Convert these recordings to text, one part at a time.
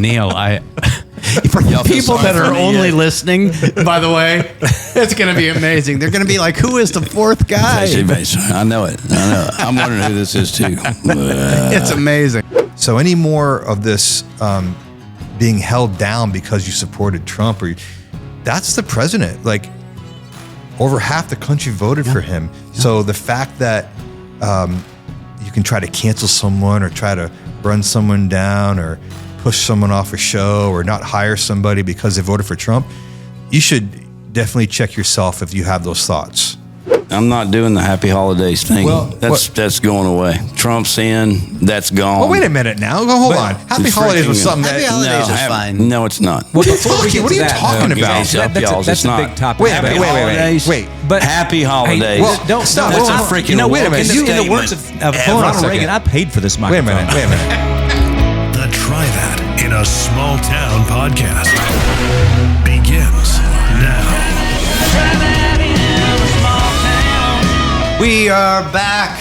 Neil, for people that are only listening, by the way, it's going to be amazing. They're going to be like, who is the fourth guy? I know it. I'm wondering who this is too. It's amazing. So any more of this being held down because you supported Trump, that's the president. Like, over half the country voted for him. Yeah. So the fact that you can try to cancel someone or try to run someone down or push someone off a show or not hire somebody because they voted for Trump, you should definitely check yourself if you have those thoughts. I'm not doing the happy holidays thing. Well, that's going away. Trump's in. That's gone. Well, wait a minute now. Hold on. Happy holidays was something Happy holidays is fine. No, it's not. Well, what are you talking about? That's a big topic. Wait. But happy holidays. Hey, don't stop. That's a freaking wait a minute. In the words of Ronald Reagan, I paid for this microphone. Wait a minute. The Try That in a Small Town podcast begins now. We are back.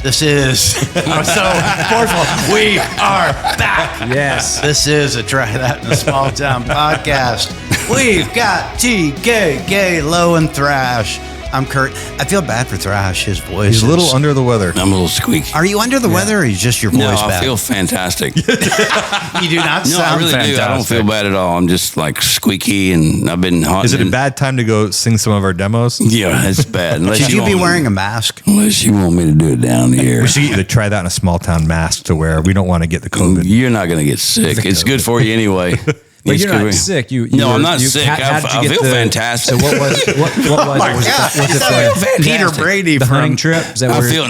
This is I'm so forceful. We are back. Yes. This is a Try That in a Small Town podcast. We've got TK, Gay, Low, and Thrash. I'm Kurt. I feel bad for Thrash. His voice He's a little under the weather. I'm a little squeaky. Are you under the weather or is just your voice bad? No, I feel fantastic. You do not No, I sound really fantastic. do. I don't feel bad at all. I'm just like squeaky, and I've been haunting. Is it a bad time to go sing some of our demos? Yeah, it's bad. Should you be wearing a mask? Unless you want me to do it down here. We should either try that in a small town mask to where we don't want to get the COVID. You're not going to get sick. It's good for you anyway. But you're not sick. No, I'm not sick. I feel fantastic. So what was it? Was it Peter Brady the from hunting trip? Is that I feel,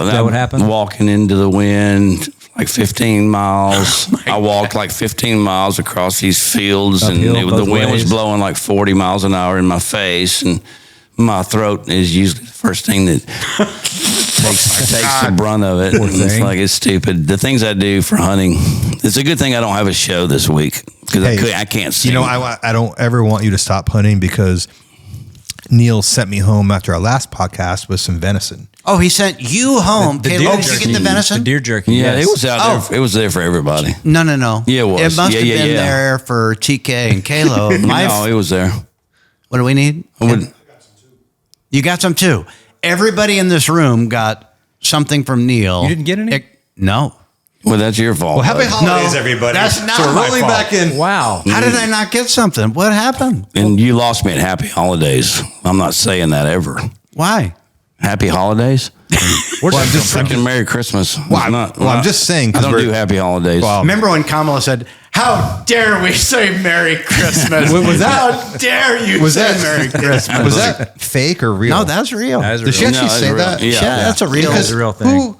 that what happened? Walking into the wind, like 15 miles. I walked like 15 miles across these fields, Uphill, and the wind was blowing like 40 miles an hour in my face, and my throat is usually the first thing that takes the brunt of it. It's like, it's stupid. The things I do for hunting, it's a good thing I don't have a show this week because I can't see. You know, I don't ever want you to stop hunting because Neil sent me home after our last podcast with some venison. Oh, he sent you home. Did you get the venison? The deer jerky. Yeah, yes. it was out there. It was there for everybody. No. Yeah, it was. It must have been there for TK and Kalo. No, it was there. What do we need? You got some too. Everybody in this room got something from Neil. You didn't get any? No. Well, that's your fault. Well, happy holidays, everybody. That's not so we're my rolling fault. back in. Wow. How did I not get something? What happened? And you lost me at happy holidays. I'm not saying that ever. Why? Happy holidays? Well, I'm just freaking Merry Christmas. I'm just saying. I don't do happy holidays. Well, Remember when Kamala said, "How dare we say Merry Christmas?" Was that? How dare you say Merry Christmas? Was that fake or real? No, that's real. Did she actually say that? Yeah. That's a real. That's a real thing.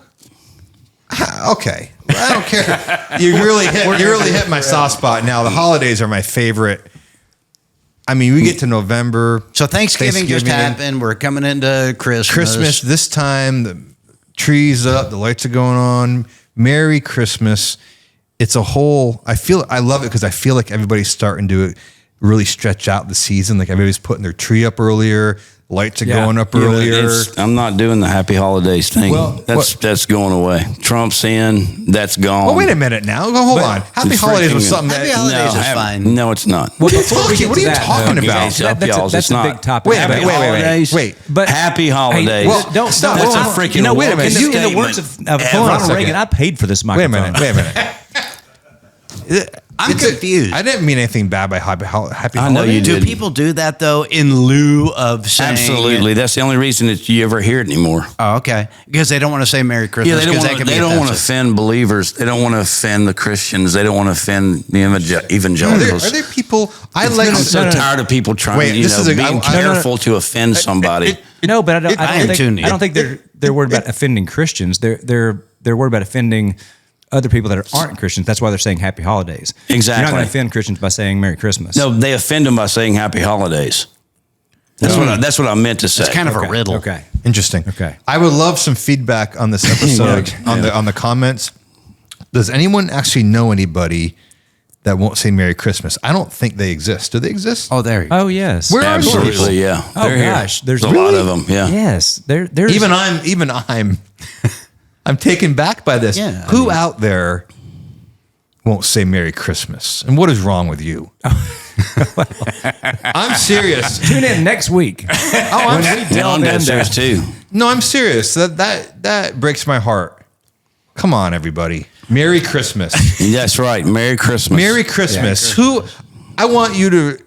Okay, I don't care. You really hit my soft spot. Now the holidays are my favorite. I mean, we get to November. So Thanksgiving just happened. We're coming into Christmas. This time, the trees up, the lights are going on. Merry Christmas. It's a whole, I love it because I feel like everybody's starting to really stretch out the season. Like everybody's putting their tree up earlier. Lights are going up earlier. I'm not doing the happy holidays thing. Well, that's going away. Trump's in. That's gone. Oh, wait a minute now. Hold on. Happy holidays was something Happy that... holidays is fine. No, it's not. What are you talking about? That's a big topic. Wait a minute. Wait. But happy holidays. Don't stop. That's a freaking. Wait a minute. In the words of Ronald Reagan, I paid for this microphone. Wait a minute. I'm confused. I didn't mean anything bad by happy holidays. I know you Do did. people do that though in lieu of saying? Absolutely. That's the only reason that you ever hear it anymore. Oh, okay. Because they don't want to say Merry Christmas. Yeah, they don't want to offensive. offend believers. They don't want to offend the Christians. They don't want to offend the evangelicals. Are there people... I'm so tired of people trying being careful to offend somebody. No, but I don't think they're worried about offending Christians. They're worried about offending other people that aren't Christians. That's why they're saying Happy Holidays. Exactly. You're not going to offend Christians by saying Merry Christmas. No, they offend them by saying Happy Holidays. That's what I meant to say. It's kind of a riddle. Okay. Interesting. Okay. I would love some feedback on this episode, on the comments. Does anyone actually know anybody that won't say Merry Christmas? I don't think they exist. Do they exist? Oh, there you go. Oh, yes. Where are those people? Absolutely, yeah. Oh, They're gosh. here. There's a lot of them, yeah. Yes. There's Even I'm taken back by this. Yeah, Who out there won't say Merry Christmas. And what is wrong with you? I'm serious. Tune in next week. Dylan does theirs too. No, I'm serious. That breaks my heart. Come on, everybody. Merry Christmas. That's right. Merry Christmas. Merry Christmas. Who? I want you to.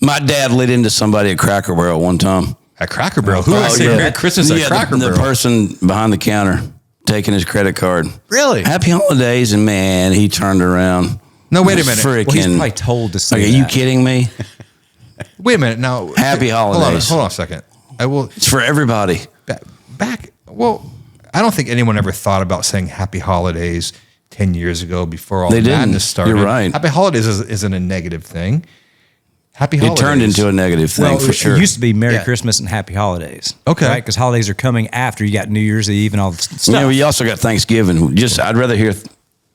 My dad lit into somebody at Cracker Barrel one time. At Cracker Barrel? Who would say Merry Christmas at Cracker Barrel? The person behind the counter taking his credit card. Really? Happy holidays, and man, he turned around. No, wait a minute. Freaking, well, he's probably told to say Are you kidding me? Wait a minute. Now, Happy holidays. Hold on a second. I will. It's for everybody. Back. Well, I don't think anyone ever thought about saying Happy Holidays 10 years ago before all the madness started. You're right. Happy Holidays isn't a negative thing. Happy Holidays. It turned into a negative thing for sure. It used to be Merry Christmas and Happy Holidays. Okay. Right? Because holidays are coming after you got New Year's Eve and all this stuff. Yeah, we also got Thanksgiving. I'd rather hear,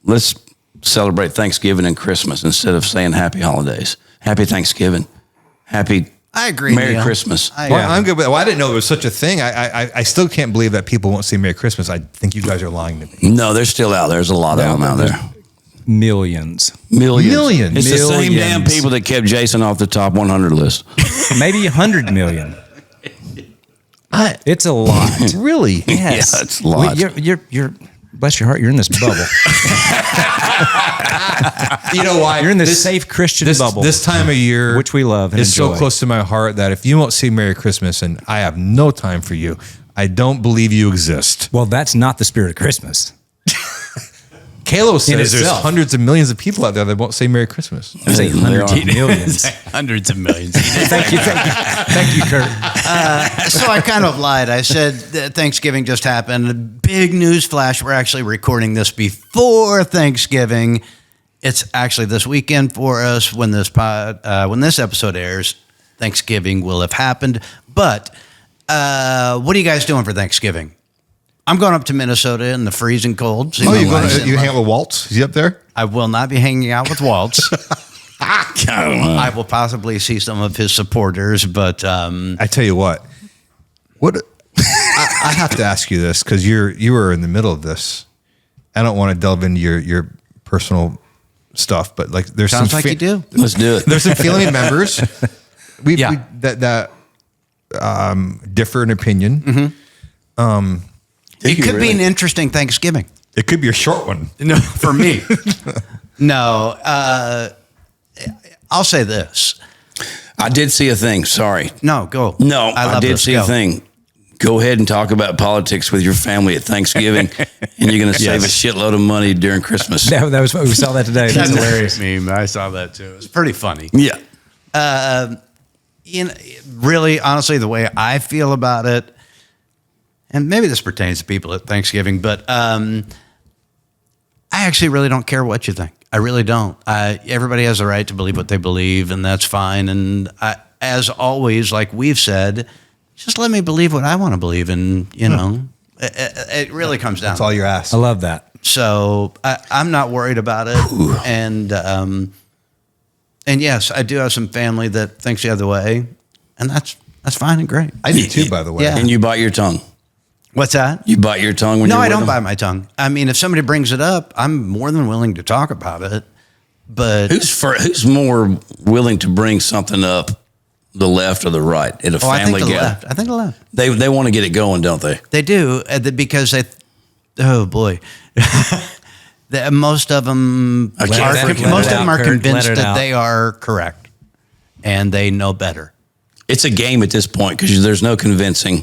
let's celebrate Thanksgiving and Christmas instead of saying Happy Holidays. Happy Thanksgiving. I agree. Merry Neil. Christmas. I'm good with that. Well, I didn't know there was such a thing. I still can't believe that people won't say Merry Christmas. I think you guys are lying to me. No, they're still out there. There's a lot of them out there. Millions. Millions. It's the same Millions. damn people that kept Jason off the top 100 list. Maybe 100 million. It's a lot. Really? Yes. Yeah, it's a lot. You're bless your heart, you're in this bubble. You know why? You're in this safe Christian bubble. This time of year, which we love and is enjoy. so close to my heart that if you won't say Merry Christmas and I have no time for you, I don't believe you exist. Well, that's not the spirit of Christmas. Kalo says there's itself. hundreds of millions of people out there that won't say Merry Christmas. I say hundreds of millions. Hundreds of millions. Thank you, Kurt. So I kind of lied. I said that Thanksgiving just happened. Big news flash. We're actually recording this before Thanksgiving. It's actually this weekend for us when this episode airs. Thanksgiving will have happened. But what are you guys doing for Thanksgiving? I'm going up to Minnesota in the freezing cold. You hang out with Waltz? Is he up there? I will not be hanging out with Waltz. I will possibly see some of his supporters, but I tell you what I have to ask you this because you were in the middle of this. I don't want to delve into your personal stuff, but like there's sounds some like you do. Let's do it. There's some family members that differ in opinion. Mm-hmm. It could be an interesting Thanksgiving. It could be a short one. No, for me. No, I'll say this. I did see a thing. Sorry. No, go. No, I love did this. see a thing. Go ahead and talk about politics with your family at Thanksgiving, and you're going to save a shitload of money during Christmas. That was we saw that today. That's hilarious. Meme. I saw that too. It's pretty funny. Yeah. Really, honestly, the way I feel about it, and maybe this pertains to people at Thanksgiving, but I actually really don't care what you think. I really don't. Everybody has the right to believe what they believe, and that's fine. And as always, like we've said, just let me believe what I want to believe. And, it really comes down. That's all you're asked. I love that. So I'm not worried about it. And yes, I do have some family that thinks the other way, and that's fine and great. I do too, by the way. Yeah. And you bite your tongue. What's that? You bite your tongue when No, you're I with don't them? bite my tongue. I mean, if somebody brings it up, I'm more than willing to talk about it. But Who's more willing to bring something up, the left or the right, at a family I think the gathering? left. I think the left. They want to get it going, don't they? They do because they. Oh boy, most of them are convinced that they are correct, and they know better. It's a game at this point because there's no convincing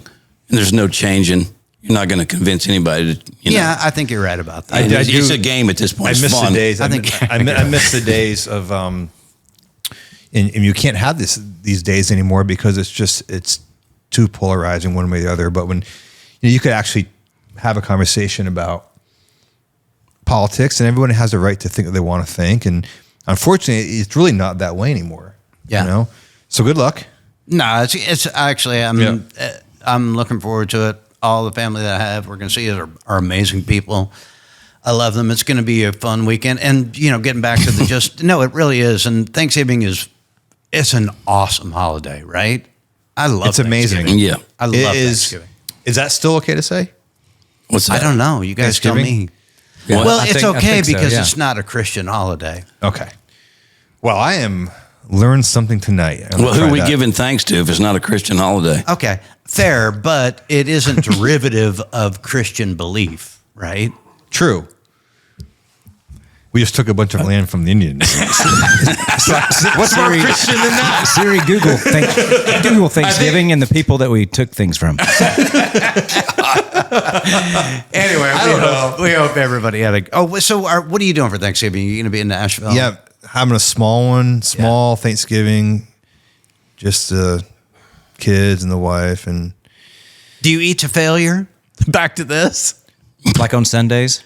and there's no changing. You're not going to convince anybody. I think you're right about that. It's a game at this point. I It's miss fun. the days. I miss the days of, and you can't have these days anymore because it's too polarizing one way or the other. But when you could actually have a conversation about politics, and everyone has the right to think what they want to think, and unfortunately, it's really not that way anymore. Yeah. So good luck. No, it's actually I'm looking forward to it. All the family that I have, we're going to see are amazing people. I love them. It's going to be a fun weekend. And, getting back to it really is. And Thanksgiving it's an awesome holiday, right? I love It's amazing. Yeah. I love Thanksgiving. Is that still okay to say? What's that? I don't know. You guys tell me. Yeah. Well, I it's think okay so, because yeah. it's not a Christian holiday. Okay. Well, I am learned something tonight. Well, who are we giving thanks to if it's not a Christian holiday? Okay, fair, but it isn't derivative of Christian belief, right? True. We just took a bunch of land from the Indians. What's more Christian than that? Siri, Google Thanksgiving and the people that we took things from. Anyway, we hope everybody had a. Oh, so what are you doing for Thanksgiving? Are you going to be in Nashville? Yeah, having a small Thanksgiving, just the kids and the wife. And Do you eat to failure? Back to this. Like on Sundays?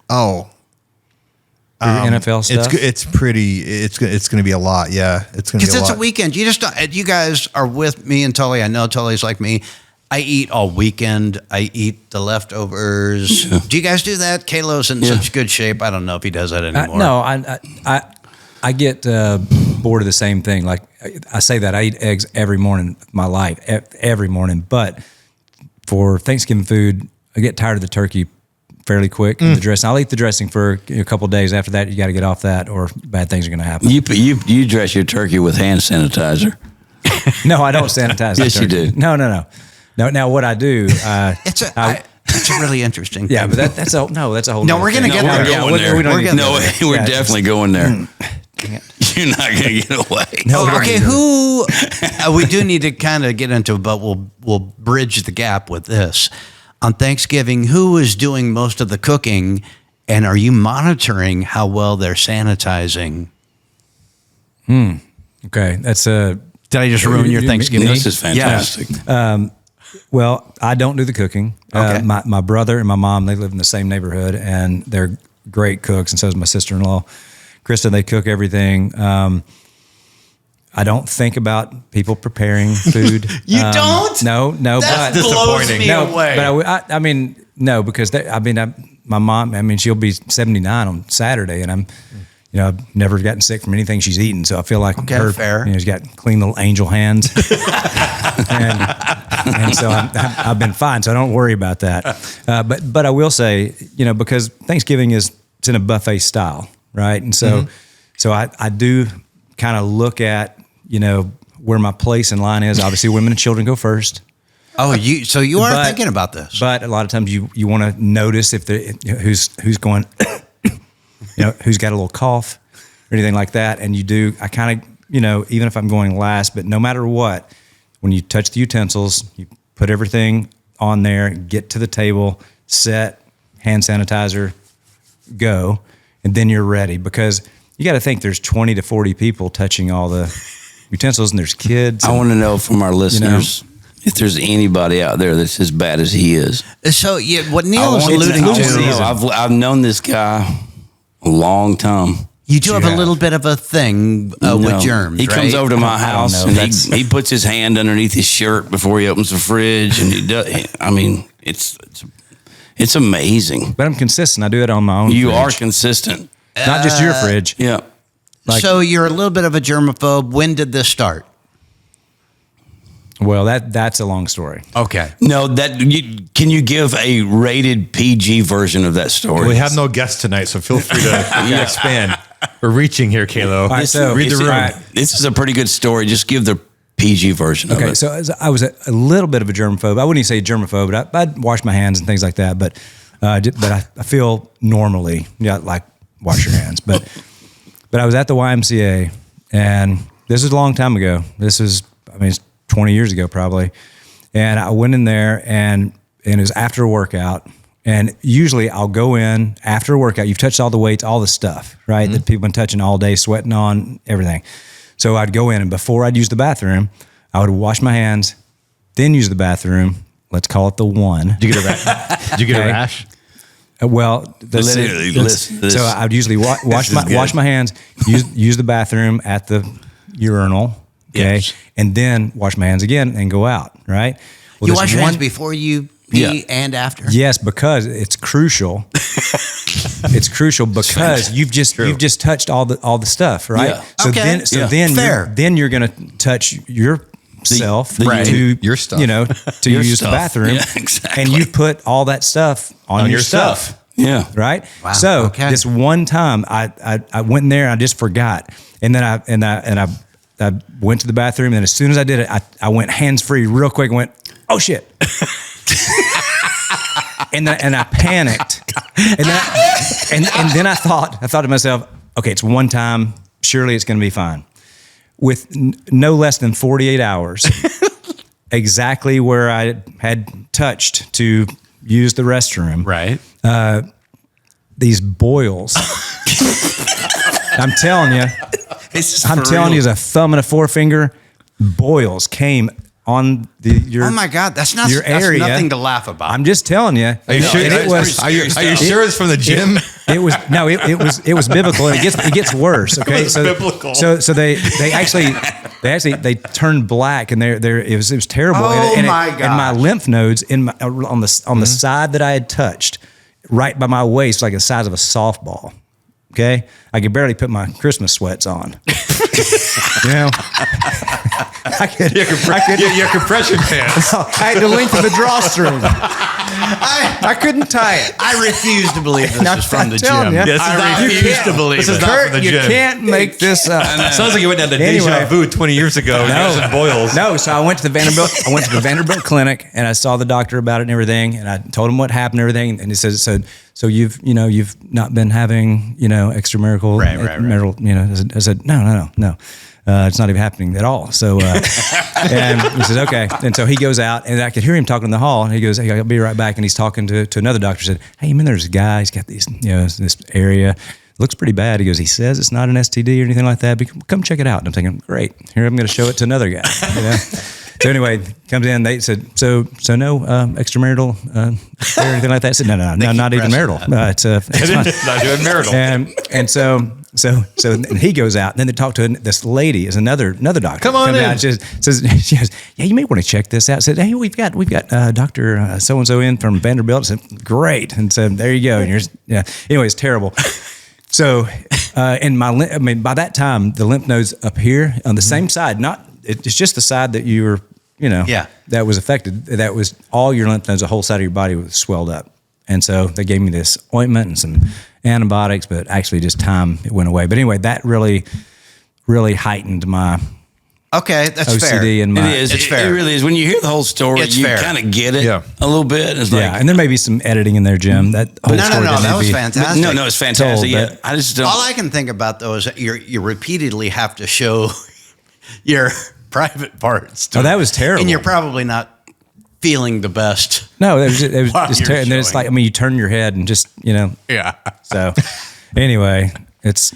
oh, Your NFL stuff? it's going to be a lot. Yeah, it's going to be Because a it's lot. a weekend. You guys are with me and Tully. I know Tully's like me. I eat all weekend. I eat the leftovers. Yeah. Do you guys do that? Kalo's in such good shape. I don't know if he does that anymore. No, I get bored of the same thing. Like I say that I eat eggs every morning of my life, every morning. But for Thanksgiving food, I get tired of the turkey fairly quick. And the dressing, I'll eat the dressing for a couple of days. After that, you got to get off that, or bad things are going to happen. You dress your turkey with hand sanitizer. No, I don't sanitize. the Yes, you turkey. do. No. Now what I do? It's a really interesting thing. Yeah, but that's a whole. No, nother we're gonna thing. get there. We're going there. we don't need to No, go there. we're Yeah, definitely going there. You're not going to get away. No, we don't Okay, need to who we do need to kind of get into, but we'll bridge the gap with this. On Thanksgiving, who is doing most of the cooking, and are you monitoring how well they're sanitizing? Okay, that's a. Did I just ruin your Me? Thanksgiving? This is fantastic. Well, I don't do the cooking. Okay. My brother and my mom, they live in the same neighborhood, and they're great cooks, and so is my sister-in-law, Krista. They cook everything. I don't think about people preparing food. You don't? No. That but blows me no, away. But I mean, no, because my mom. I mean, she'll be 79 on Saturday, and I've never gotten sick from anything she's eaten. So I feel like her, fair. she's got clean little angel hands, and so I've been fine. So I don't worry about that. But I will say, because Thanksgiving it's in a buffet style, right? And so I do kind of look at where my place in line is. Obviously, women and children go first. Oh, you are thinking about this. But a lot of times you want to notice if who's going, who's got a little cough or anything like that. And I kind of, even if I'm going last, but no matter what, when you touch the utensils, you put everything on there, get to the table, set, hand sanitizer, go, and then you're ready. Because you got to think there's 20 to 40 people touching all the utensils, and there's kids. I want to know from our listeners if there's anybody out there that's as bad as he is. So what Neil is alluding to, I've known this guy a long time. you do have a little bit of a thing with germs. He comes right? over to my house know. and he puts his hand underneath his shirt before he opens the fridge, and he does. I mean, it's amazing. But I'm consistent. I do it on my own. You fridge. are consistent. Not just your fridge. Yeah. So you're a little bit of a germaphobe. When did this start? Well, that's a long story. Okay. No, can you give a rated PG version of that story? We have no guests tonight, so feel free to expand. We're reaching here, Kalo. All right, so read the room. right. This is a pretty good story. Just give the PG version of Okay, it. so I was a little bit of a germaphobe. I wouldn't even say germaphobe, but I'd wash my hands and things like that. But I feel normally, like wash your hands. But I was at the YMCA, and this is a long time ago. It's 20 years ago probably. And I went in there, and it was after a workout. And usually I'll go in after a workout. You've touched all the weights, all the stuff, right? That people have been touching all day, sweating on, everything. So I'd go in, and before I'd use the bathroom, I would wash my hands, then use the bathroom. Let's call it the one. Did you get a rash? Did you get a rash? Well, so I would usually wash my hands, use the bathroom at the urinal, okay, Yes. and then wash my hands again and go out. Right? Well, You this wash your hands one- before you pee and after? Yes, because it's crucial. It's crucial because you've just touched all the stuff, right? Yeah. So Okay. then you're going to touch yourself to your stuff. to Your use stuff. the bathroom, Yeah, exactly. and you put all that stuff on your stuff. Yeah. Right. Wow, So okay. this one time I went in there and I just forgot. And then I went to the bathroom, and as soon as I did it, I went hands free real quick and went, oh shit. and I panicked. And then I thought to myself, okay, it's one time, surely it's going to be fine. With no less than 48 hours, exactly where I had touched to use the restroom. Right. These boils. I'm telling you, as a thumb and a forefinger, boils came on your. Oh my God, that's your area. That's nothing to laugh about. I'm just telling you. Are you sure? Are you sure it's from the gym? It was biblical, and it gets worse. Okay, so biblical. So they actually turned black, and it was terrible. Oh and my And my lymph nodes on the side that I had touched, right by my waist, like the size of a softball. Okay, I could barely put my Christmas sweats on. You know, Your compression pants. I had to lengthen the drawstring. I couldn't tie it. I refuse to believe this is from the telling gym. you. I refuse to believe This is it. not from the You gym. can't make this up. Sounds like you went down to Anyway. Deja Vu 20 years ago. No. Boils. No, so I went to the Vanderbilt clinic, and I saw the doctor about it and everything, and I told him what happened and everything, and he says, so you've not been having extramarital, marital, I said, no. It's not even happening at all. So, and he says, okay. And so he goes out, and I could hear him talking in the hall, and he goes, hey, I'll be right back. And he's talking to another doctor. He said, hey, there's a guy, he's got these, this area. Looks pretty bad. He goes, he says it's not an STD or anything like that, but come check it out. And I'm thinking, great. Here, I'm going to show it to another guy. So anyway, comes in, they said, so no extramarital or anything like that? I said, no, not even marital. It's Not doing marital. and so he goes out, and then they talk to this lady, is another doctor. Come on Comes in. out, she goes, yeah, you may want to check this out. I said, hey, we've got Dr. So-and-so in from Vanderbilt. I said, great. And so there you go. And anyway, it's terrible. So, by that time, the lymph nodes up here on the same side, it's just the side that you were, that was affected. That was all your lymph nodes, the whole side of your body was swelled up. And so they gave me this ointment and some antibiotics, but actually just time, it went away. But anyway, that really, really heightened my Okay, that's OCD fair. and my. It is. It's It fair. really is. When you hear the whole story, It's you fair. kind of get it Yeah. a little bit. It's like, Yeah, and there may be some editing in there, Jim. That whole No, story didn't that need was to be- fantastic. no, it's fantastic. Told, Yeah, but- I just don't. All I can think about though is that you repeatedly have to show your private parts. To Oh, that was terrible. And you're probably not feeling the best. No, it was While just you're terrible. And then it's showing. like, you turn your head and just, Yeah. So anyway, it's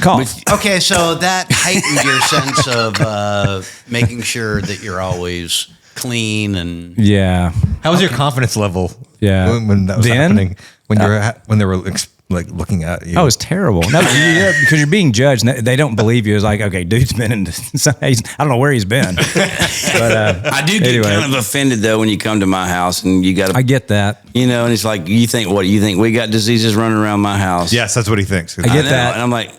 cough. Okay, so that heightened your sense of making sure that you're always clean and Yeah. How was your confidence level? Yeah. When that was Then? happening, when they were looking at you. Oh, it's terrible. No, because you're being judged. And they don't believe you. It's like, okay, dude's been in. I don't know where he's been. But I do get anyway. kind of offended though when you come to my house and you got to, I get that. and it's like you think we got diseases running around my house? Yes, that's what he thinks. I get I know, that. and I'm like,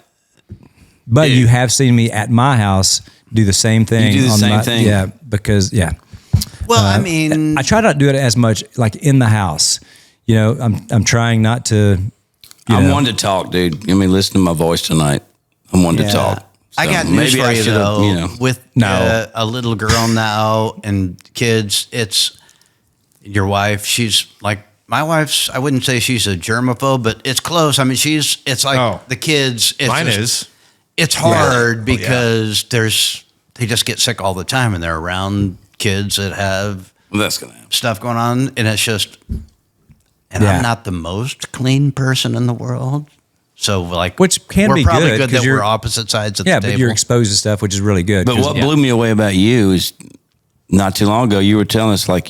But Dude. you have seen me at my house do the same thing. You do the on same my, thing. Yeah, because well, I mean, I try not to do it as much like in the house. I'm trying not to. I'm one to talk, dude. Listen to my voice tonight. I'm one to talk. I So got news for I you should've, though. With No. a little girl now and kids, it's your wife. She's like my wife's. I wouldn't say she's a germaphobe, but it's close. I mean, it's like the kids. It's Mine just- is. It's hard Yeah. because they just get sick all the time, and they're around kids that have Well, that's gonna happen. stuff going on, and it's just. And Yeah. I'm not the most clean person in the world, so Which can we're be probably good, good 'cause that you're- we're opposite sides of Yeah, the but table. you're exposed to stuff, which is really good. But 'cause- what blew me away about you is not too long ago you were telling us like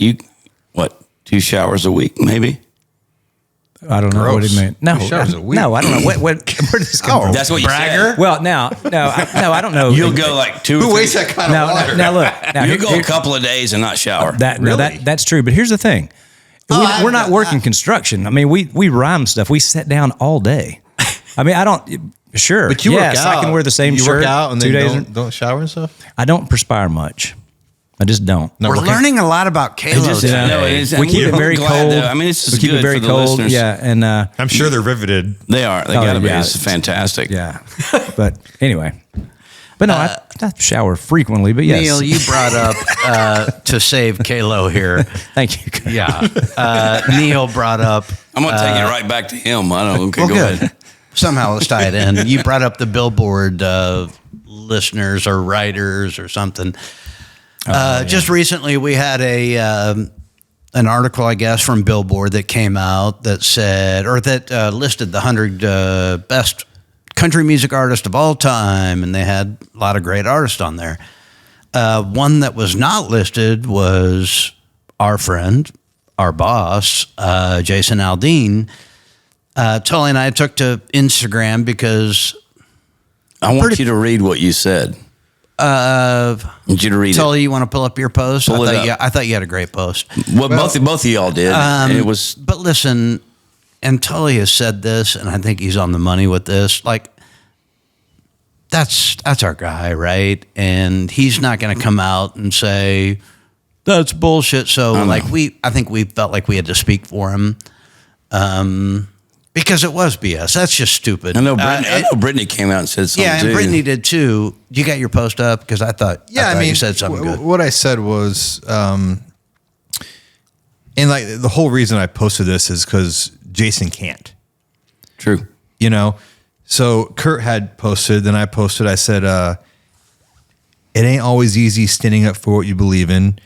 2 showers a week maybe. I don't know what Gross. it meant. No, 2 showers a week. No, I don't know. Where did this come from? That's what you said. Well, now, I don't know. You'll go like 2 or 3. Who wastes that kind of water? Now look. Now, You'll go a couple of days and not shower. That's true. But here's the thing. We're not working construction. I mean, we rhyme stuff. We sit down all day. I mean, I don't. Sure, But you yes, work out. I can wear the same you shirt work out and 2 then days. don't shower and stuff. I don't perspire much. I just don't. No, We're learning a lot about Kalo today. No, it is. We keep it very cold. Though. I mean, it's just we keep good it very for the cold. listeners. Yeah, and I'm sure they're riveted. They are. They gotta be. yeah. It's fantastic. yeah. But anyway, but no, I shower frequently. But yes, Neil, you brought up to save Kalo here. thank you. Yeah. Neil brought up. I'm gonna take it right back to him. I don't. Okay, Well, go good. ahead. Somehow let's tie it in. You brought up the Billboard listeners or writers or something. Just recently, we had an article, I guess, from Billboard that came out that said, or that listed the 100 best country music artists of all time, and they had a lot of great artists on there. One that was not listed was our friend, our boss, Jason Aldean. Tully and I took to Instagram because I want you to read what you said. I want you to read Tully, you want to pull up your post? Pull it up. I thought you had a great post. it. Well, both of y'all did. And it was. But listen, and Tully has said this, and I think he's on the money with this. Like, that's our guy, right? And he's not going to come out and say that's bullshit. So, I think we felt like we had to speak for him. Because it was BS. That's just stupid. I know Brittany came out and said something. Yeah, and too. Brittany did too. You got your post up? Because I thought you said something good. What I said was, and like the whole reason I posted this is because Jason can't. True. You know, so Kurt had posted, then I posted. I said, "It ain't always easy standing up for what you believe in.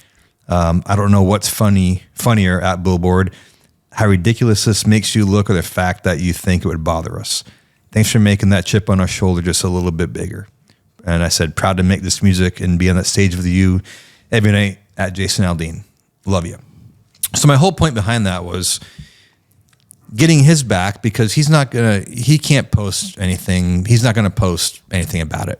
I don't know what's funnier at Billboard." How ridiculous this makes you look, or the fact that you think it would bother us. Thanks for making that chip on our shoulder just a little bit bigger. And I said, proud to make this music and be on that stage with you every night at Jason Aldean. Love you. So my whole point behind that was getting his back, because he can't post anything. He's not going to post anything about it.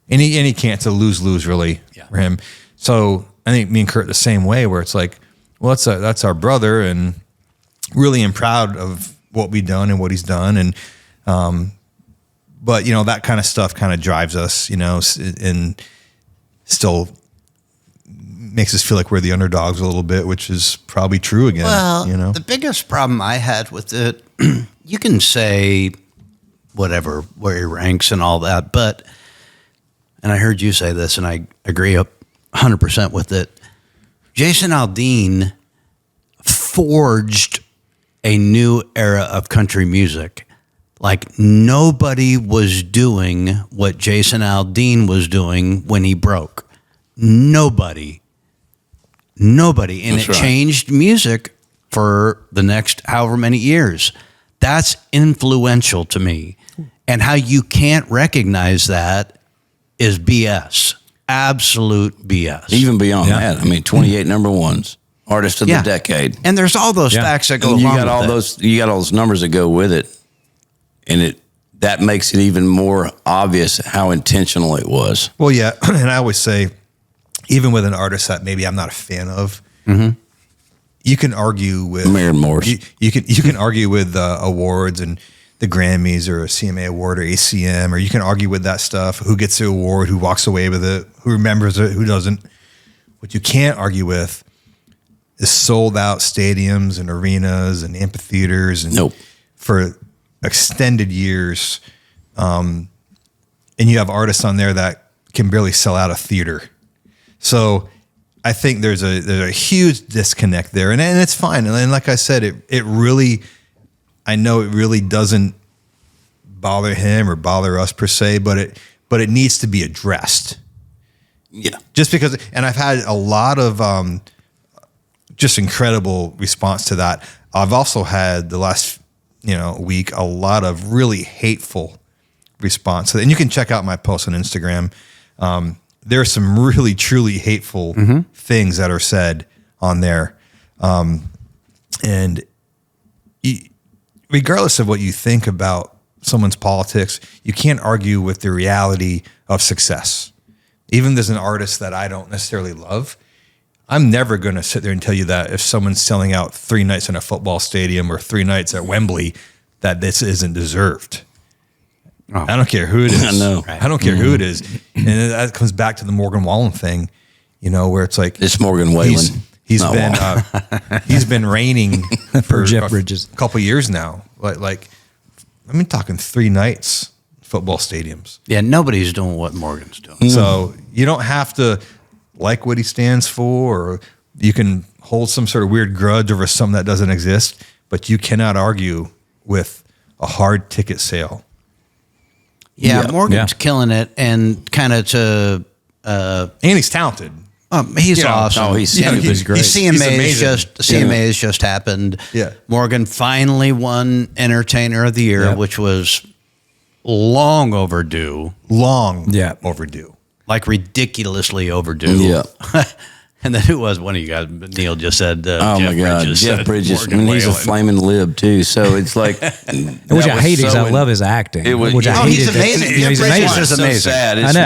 And he can't. It's a lose-lose really for him. So I think me and Kurt the same way, where it's like, well, that's our brother, and really am proud of what we've done and what he's done. And, but you know, that kind of stuff kind of drives us, you know, and still makes us feel like we're the underdogs a little bit, which is probably true again. Well, you know, the biggest problem I had with it, you can say whatever, where he ranks and all that, but, and I heard you say this and I agree 100% with it. Jason Aldean forged a new era of country music. Like, nobody was doing what Jason Aldean was doing when he broke. Nobody. And That's right. Changed music for the next however many years. That's influential to me. And how you can't recognize that is BS. Absolute BS. Even beyond that, I mean, 28 number ones. Artist of the decade, and there's all those facts that go and along you got all with it. those. You got all those numbers that go with it, and that makes it even more obvious how intentional it was. well, yeah. And I always say, even with an artist that maybe I'm not a fan of, you can argue with Maren Morse. You can argue with awards and the Grammys or a CMA award or ACM, or you can argue with that stuff. Who gets the award? Who walks away with it? Who remembers it? Who doesn't? What you can't argue with is sold out stadiums and arenas and amphitheaters and for extended years. And you have artists on there that can barely sell out a theater. So I think there's a huge disconnect there, and it's fine. And like I said, it really, I know it really doesn't bother him or bother us per se, but it needs to be addressed. Yeah. Just because, and I've had a lot of just incredible response to that. I've also had the last week a lot of really hateful response. And you can check out my post on Instagram. There are some really truly hateful things that are said on there, and regardless of what you think about someone's politics, you can't argue with the reality of success. Even as an artist that I don't necessarily love, I'm never going to sit there and tell you that if someone's selling out 3 nights in a football stadium or 3 nights at Wembley, that this isn't deserved. I don't care who it is. I know. I don't care who it is. And that comes back to the Morgan Wallen thing. where it's like It's Morgan Whalen. He's been reigning for Jeff Bridges. a couple years now. Like talking 3 nights football stadiums. Yeah, nobody's doing what Morgan's doing. So you don't have to like what he stands for, or you can hold some sort of weird grudge over something that doesn't exist, but you cannot argue with a hard ticket sale. Yeah, Morgan's killing it, and kind of to. And he's talented. He's awesome. Oh, he's great. CMA has just happened. Yeah. Morgan finally won Entertainer of the Year, which was long overdue. Overdue. Like ridiculously overdue. Yeah. And then who was one of you guys? Neil just said. Oh Jeff my God, Bridges Jeff said Bridges. Morgan He's a Whalen. flaming lib too. So it's like, Which I hate because I love his acting. Which Oh, he's amazing. He's Jeff Bridges amazing. is amazing. So sad. I know.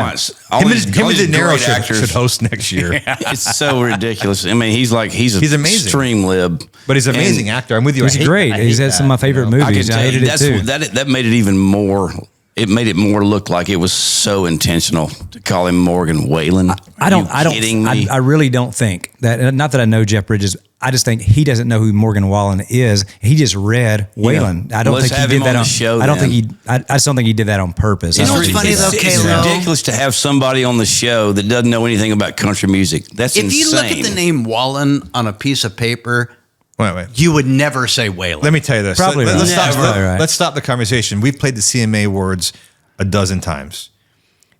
Him and De Niro should host next year. It's so ridiculous. I mean, he's He's amazing. extreme lib, But he's an amazing actor. I'm with you. He's great. He's had some of my favorite movies. I hated it too. That made it even more. It made it more look like it was so intentional to call him Morgan Whalen. I really don't think that. Not that I know Jeff Bridges. I just think he doesn't know who Morgan Wallen is. He just read Whalen. I don't think he did that on the show. I don't think he. I just don't think he did that on purpose. You know what's funny though, It's Kalo? ridiculous to have somebody on the show that doesn't know anything about country music. That's If insane. you look at the name Wallen on a piece of paper, Wait. you would never say Whalen. Let me tell you this. Probably Let's not. stop. Right. Let's stop the conversation. We've played the CMA awards a dozen times.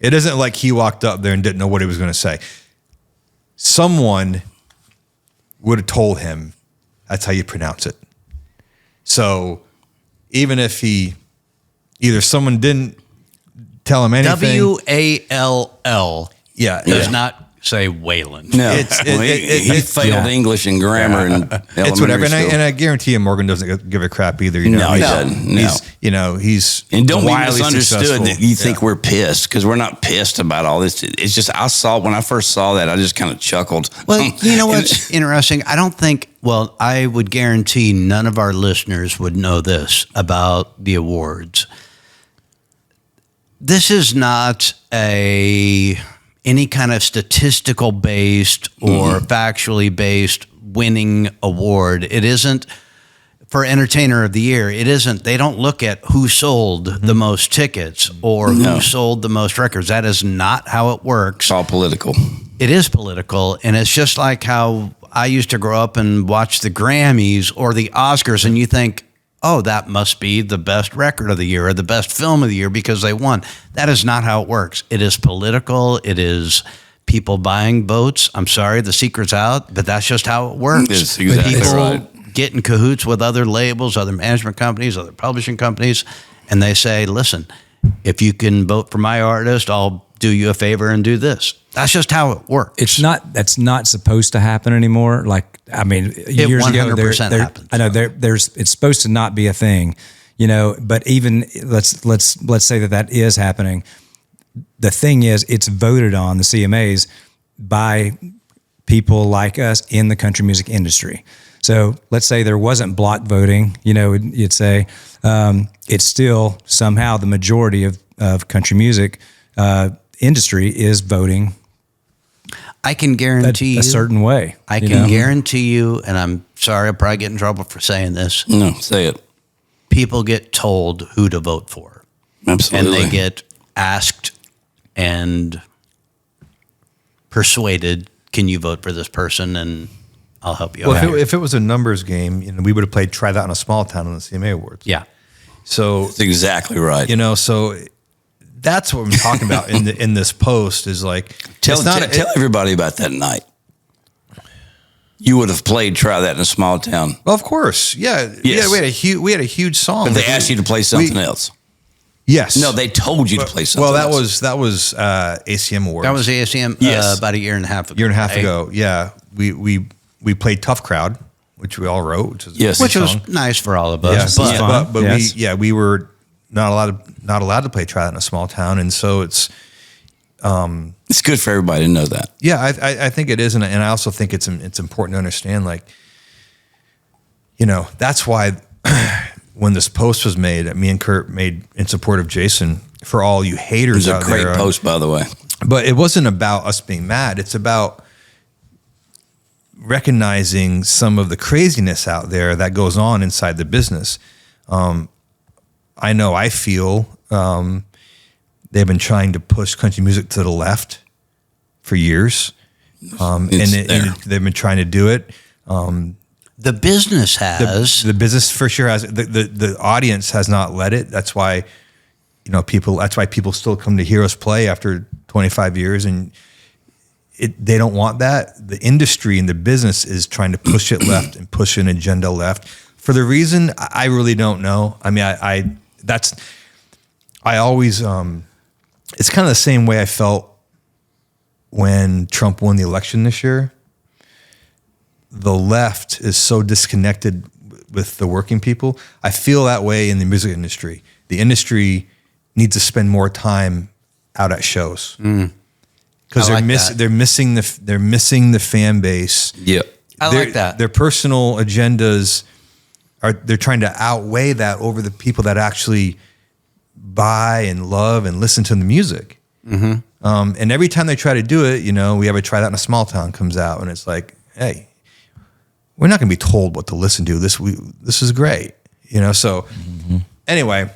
It isn't like he walked up there and didn't know what he was going to say. Someone would have told him that's how you pronounce it. So even if either someone didn't tell him anything. WALL. Does not say Whalen. No, He he failed English and grammar and It's whatever, elementary and I guarantee you, Morgan doesn't give a crap either. No, he doesn't. No. He's And don't be wildly misunderstood successful. that you think we're pissed, because we're not pissed about all this. It's just when I first saw that, I just kind of chuckled. Well, you know what's interesting? I would guarantee none of our listeners would know this about the awards. This is not any kind of statistical based or factually based winning award. It isn't for Entertainer of the Year. It isn't. They don't look at who sold the most tickets or who sold the most records. That is not how it works. It's all political. It is political, and it's just like how I used to grow up and watch the Grammys or the Oscars, and you think, oh, that must be the best record of the year or the best film of the year because they won. That is not how it works. It is political. It is people buying votes. I'm sorry, the secret's out, but that's just how it works. It's exactly people right. get in cahoots with other labels, other management companies, other publishing companies, and they say, listen, if you can vote for my artist, I'll do you a favor and do this. That's just how it works. That's not supposed to happen anymore. Years ago, 100% happens. I know it's supposed to not be a thing, but even let's say that is happening. The thing is, it's voted on, the CMAs, by people like us in the country music industry. So let's say there wasn't block voting, you'd say it's still somehow the majority of country music industry is voting. I can guarantee you a certain way. I can guarantee you, and I'm sorry, I'll probably get in trouble for saying this. No, say it. People get told who to vote for. Absolutely. And they get asked and persuaded, can you vote for this person? And I'll help you. Well, if it was a numbers game, we would have played Try That in a Small Town on the CMA Awards. Yeah. So That's exactly right. So that's what I'm talking about in this post is like Tell everybody about that night. You would have played Try That in a Small Town. Well, of course, yeah. Yes. We had a huge song. But they asked you to play something else. Yes. No, they told you to play something else. That was ACM Awards. That was ASM about a year and a half ago. Ago. Yeah. We played Tough Crowd, which we all wrote, which was Yes. Which was nice for all of us. Yes, but Yes. we were not allowed to play Try That in a Small Town, and so it's good for everybody to know that. yeah, I think it is, and I also think it's important to understand, that's why when this post was made, me and Kurt made in support of Jason, for all you haters It was out a great there, post, by the way. but it wasn't about us being mad. It's about recognizing some of the craziness out there that goes on inside the business. I know I feel they've been trying to push country music to the left for years. And they've been trying to do it. The business has. The business for sure has. The audience has not let it. That's why, that's why people still come to hear us play after 25 years. And they don't want that. The industry and the business is trying to push it left and push an agenda left. For the reason, I really don't know. I mean, I always, it's kind of the same way I felt when Trump won the election this year. The left is so disconnected with the working people. I feel that way in the music industry. The industry needs to spend more time out at shows because they're missing the fan base. Yeah, I like that. Their personal agendas they're trying to outweigh that over the people that actually buy and love and listen to the music. Mm-hmm. And every time they try to do it, we have a Try That in a Small Town comes out, and it's like, hey, we're not going to be told what to listen to. This is great, So anyway,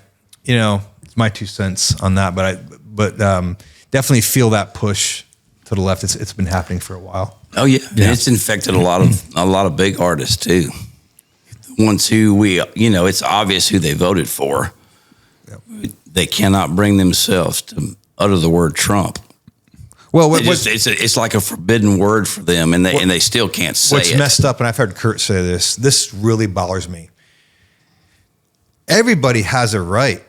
it's my 2 cents on that, but definitely feel that push to the left. It's been happening for a while. Oh yeah. It's infected a lot of big artists too. The ones who it's obvious who they voted for. Yep. They cannot bring themselves to utter the word Trump. Well, it's like a forbidden word for them, and they still can't say it. What's messed up, and I've heard Kurt say this. This really bothers me. Everybody has a right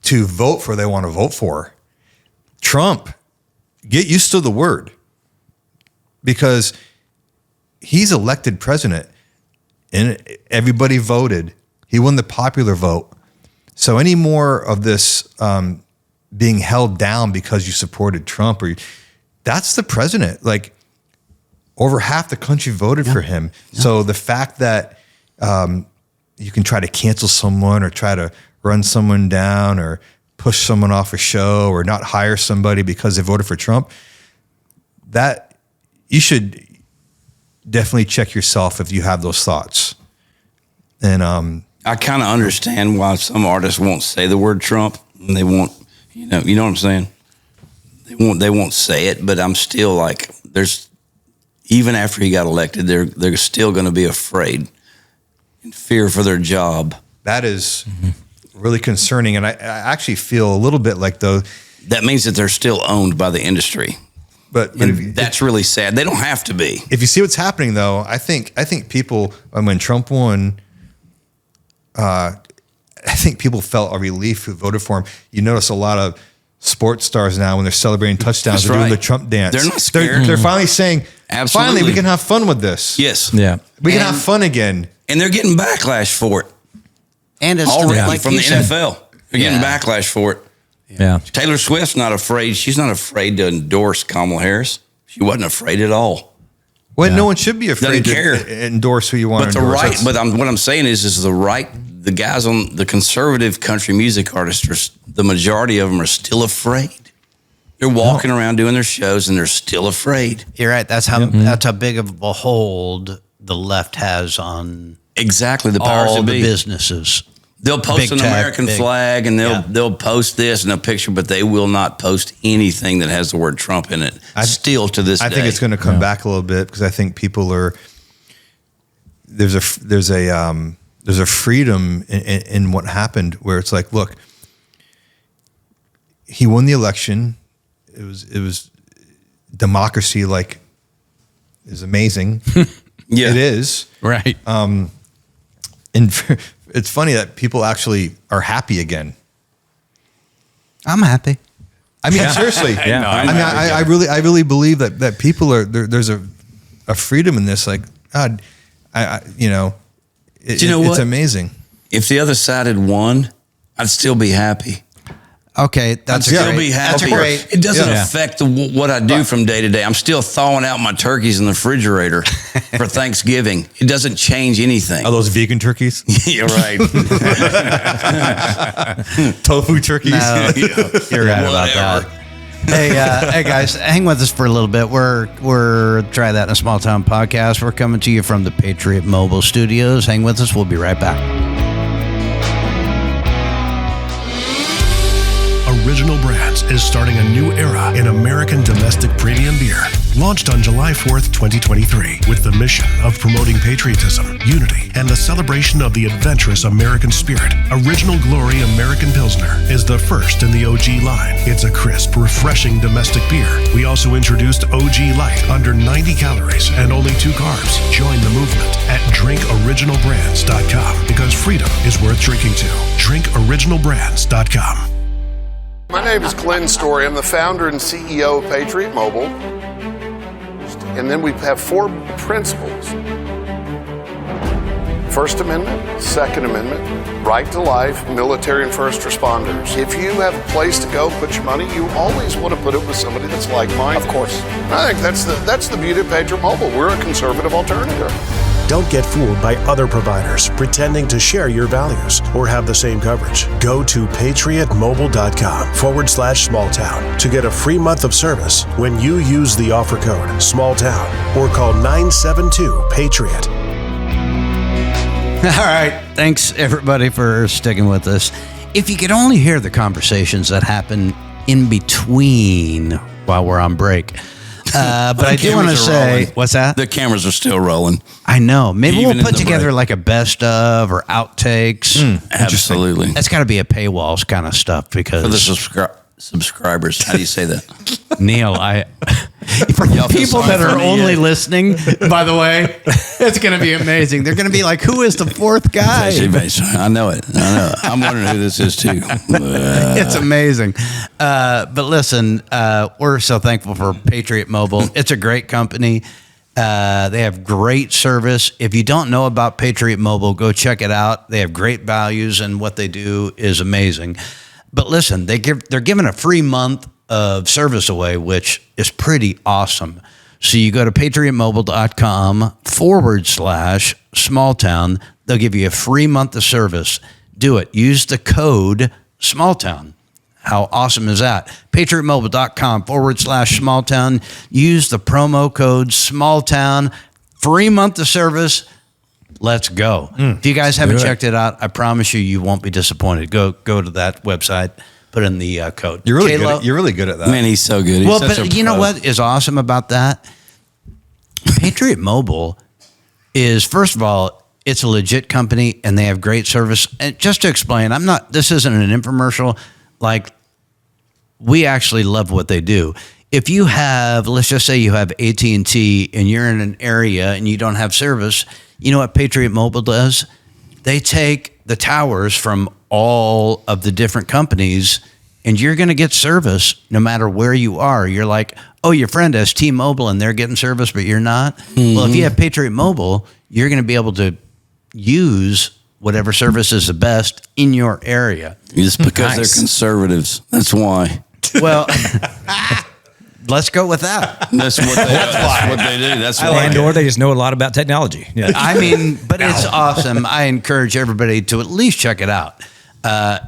to vote for they want to vote for. Trump, get used to the word, because he's elected president, and everybody voted. He won the popular vote. So any more of this being held down because you supported Trump that's the president. Like, over half the country voted for him. Yeah. So the fact that you can try to cancel someone or try to run someone down or push someone off a show or not hire somebody because they voted for Trump, that you should definitely check yourself if you have those thoughts. And I kind of understand why some artists won't say the word Trump, and they won't, you know what I'm saying? They won't say it, but I'm still like, even after he got elected, they're still going to be afraid and fear for their job. That is really concerning. And I actually feel a little bit like, though, that means that they're still owned by the industry. But that's really sad. They don't have to be. If you see what's happening, though, I think people, when Trump won, I think people felt a relief who voted for him. You notice a lot of sports stars now, when they're celebrating touchdowns, they're doing the Trump dance. They're not scared. They're finally saying, absolutely, finally, we can have fun with this. Yes. Yeah. We can have fun again. And they're getting backlash for it. And it's already from the NFL. They're getting backlash for it. Yeah. Taylor Swift's not afraid. She's not afraid to endorse Kamala Harris. She wasn't afraid at all. Well, no one should be afraid to endorse who you want to endorse. What I'm saying is the guys on the conservative country music artists, the majority of them are still afraid. They're walking around doing their shows and they're still afraid. You're right. That's how big of a hold the left has on exactly the powers all that the be. Businesses. They'll post an American flag and they'll post this and a picture, but they will not post anything that has the word Trump in it. Still to this day, I think it's going to come back a little bit, because I think people are there's a freedom in what happened, where it's like, look, he won the election. It was democracy, like, is amazing. Yeah, it is. Right. And it's funny that people actually are happy again. I'm happy. I mean, seriously. Yeah. I really believe that people are there's a freedom in this. Like, God, it's amazing. If the other side had won, I'd still be happy. Okay, that's I'd still be happy. That's great. It doesn't affect what I do from day to day. I'm still thawing out my turkeys in the refrigerator for Thanksgiving. It doesn't change anything. Are those vegan turkeys? You're right. Tofu turkeys? No, you're right about that. Hey guys, hang with us for a little bit. We're Try That in a Small Town podcast. We're coming to you from the Patriot Mobile Studios. Hang with us. We'll be right back. Original Brands is starting a new era in American domestic premium beer. Launched on July 4th, 2023, with the mission of promoting patriotism, unity, and the celebration of the adventurous American spirit, Original Glory American Pilsner is the first in the OG line. It's a crisp, refreshing domestic beer. We also introduced OG Light under 90 calories and only 2 carbs. Join the movement at drinkoriginalbrands.com because freedom is worth drinking to. Drinkoriginalbrands.com. My name is Glenn Story. I'm the founder and CEO of Patriot Mobile. And then we have 4 principles. First Amendment, Second Amendment, right to life, military and first responders. If you have a place to go put your money, you always want to put it with somebody that's like-minded. Of course. I think that's the beauty of Patriot Mobile. We're a conservative alternative. Don't get fooled by other providers pretending to share your values or have the same coverage. Go to patriotmobile.com/smalltown to get a free month of service when you use the offer code SMALLTOWN or call 972-PATRIOT. All right. Thanks, everybody, for sticking with us. If you could only hear the conversations that happen in between while we're on break. But I do want to say, rolling. what's that? The cameras are still rolling. I know. Maybe Even we'll put in the together break. like a best of or outtakes. Absolutely. That's got to be a paywalls kind of stuff because For the subscribers, how do you say that? Neil, for Y'all feel people sorry that for are me only yet? listening, by the way, it's going to be amazing. They're going to be like, who is the 4th guy? I know it. I'm wondering who this is too. It's amazing. But listen, we're so thankful for Patriot Mobile. It's a great company. They have great service. If you don't know about Patriot Mobile, go check it out. They have great values and what they do is amazing. But listen, they're giving a free month of service away, which is pretty awesome. So you go to patriotmobile.com/smalltown. They'll give you a free month of service. Do it. Use the code SMALLTOWN. How awesome is that? patriotmobile.com/smalltown. Use the promo code SMALLTOWN. Free month of service. Let's go. If you guys haven't checked it out, I promise you won't be disappointed. Go to that website, put in the code. You're really Kayla, you're really good at that. Man, he's so good. He's well, such but a you know pro. what is awesome about that? Patriot Mobile is, first of all, it's a legit company and they have great service. And just to explain, this isn't an infomercial. Like, we actually love what they do. If you have, let's just say you have AT&T and you're in an area and you don't have service, you know what Patriot Mobile does? They take the towers from all of the different companies and you're going to get service no matter where you are. You're like, oh, your friend has T-Mobile and they're getting service, but you're not. Mm-hmm. Well, if you have Patriot Mobile, you're going to be able to use whatever service is the best in your area. It's because they're conservatives. That's why. Well, let's go with that. That's what they do. That's why. And or they just know a lot about technology. Yeah. I mean, but it's awesome. I encourage everybody to at least check it out.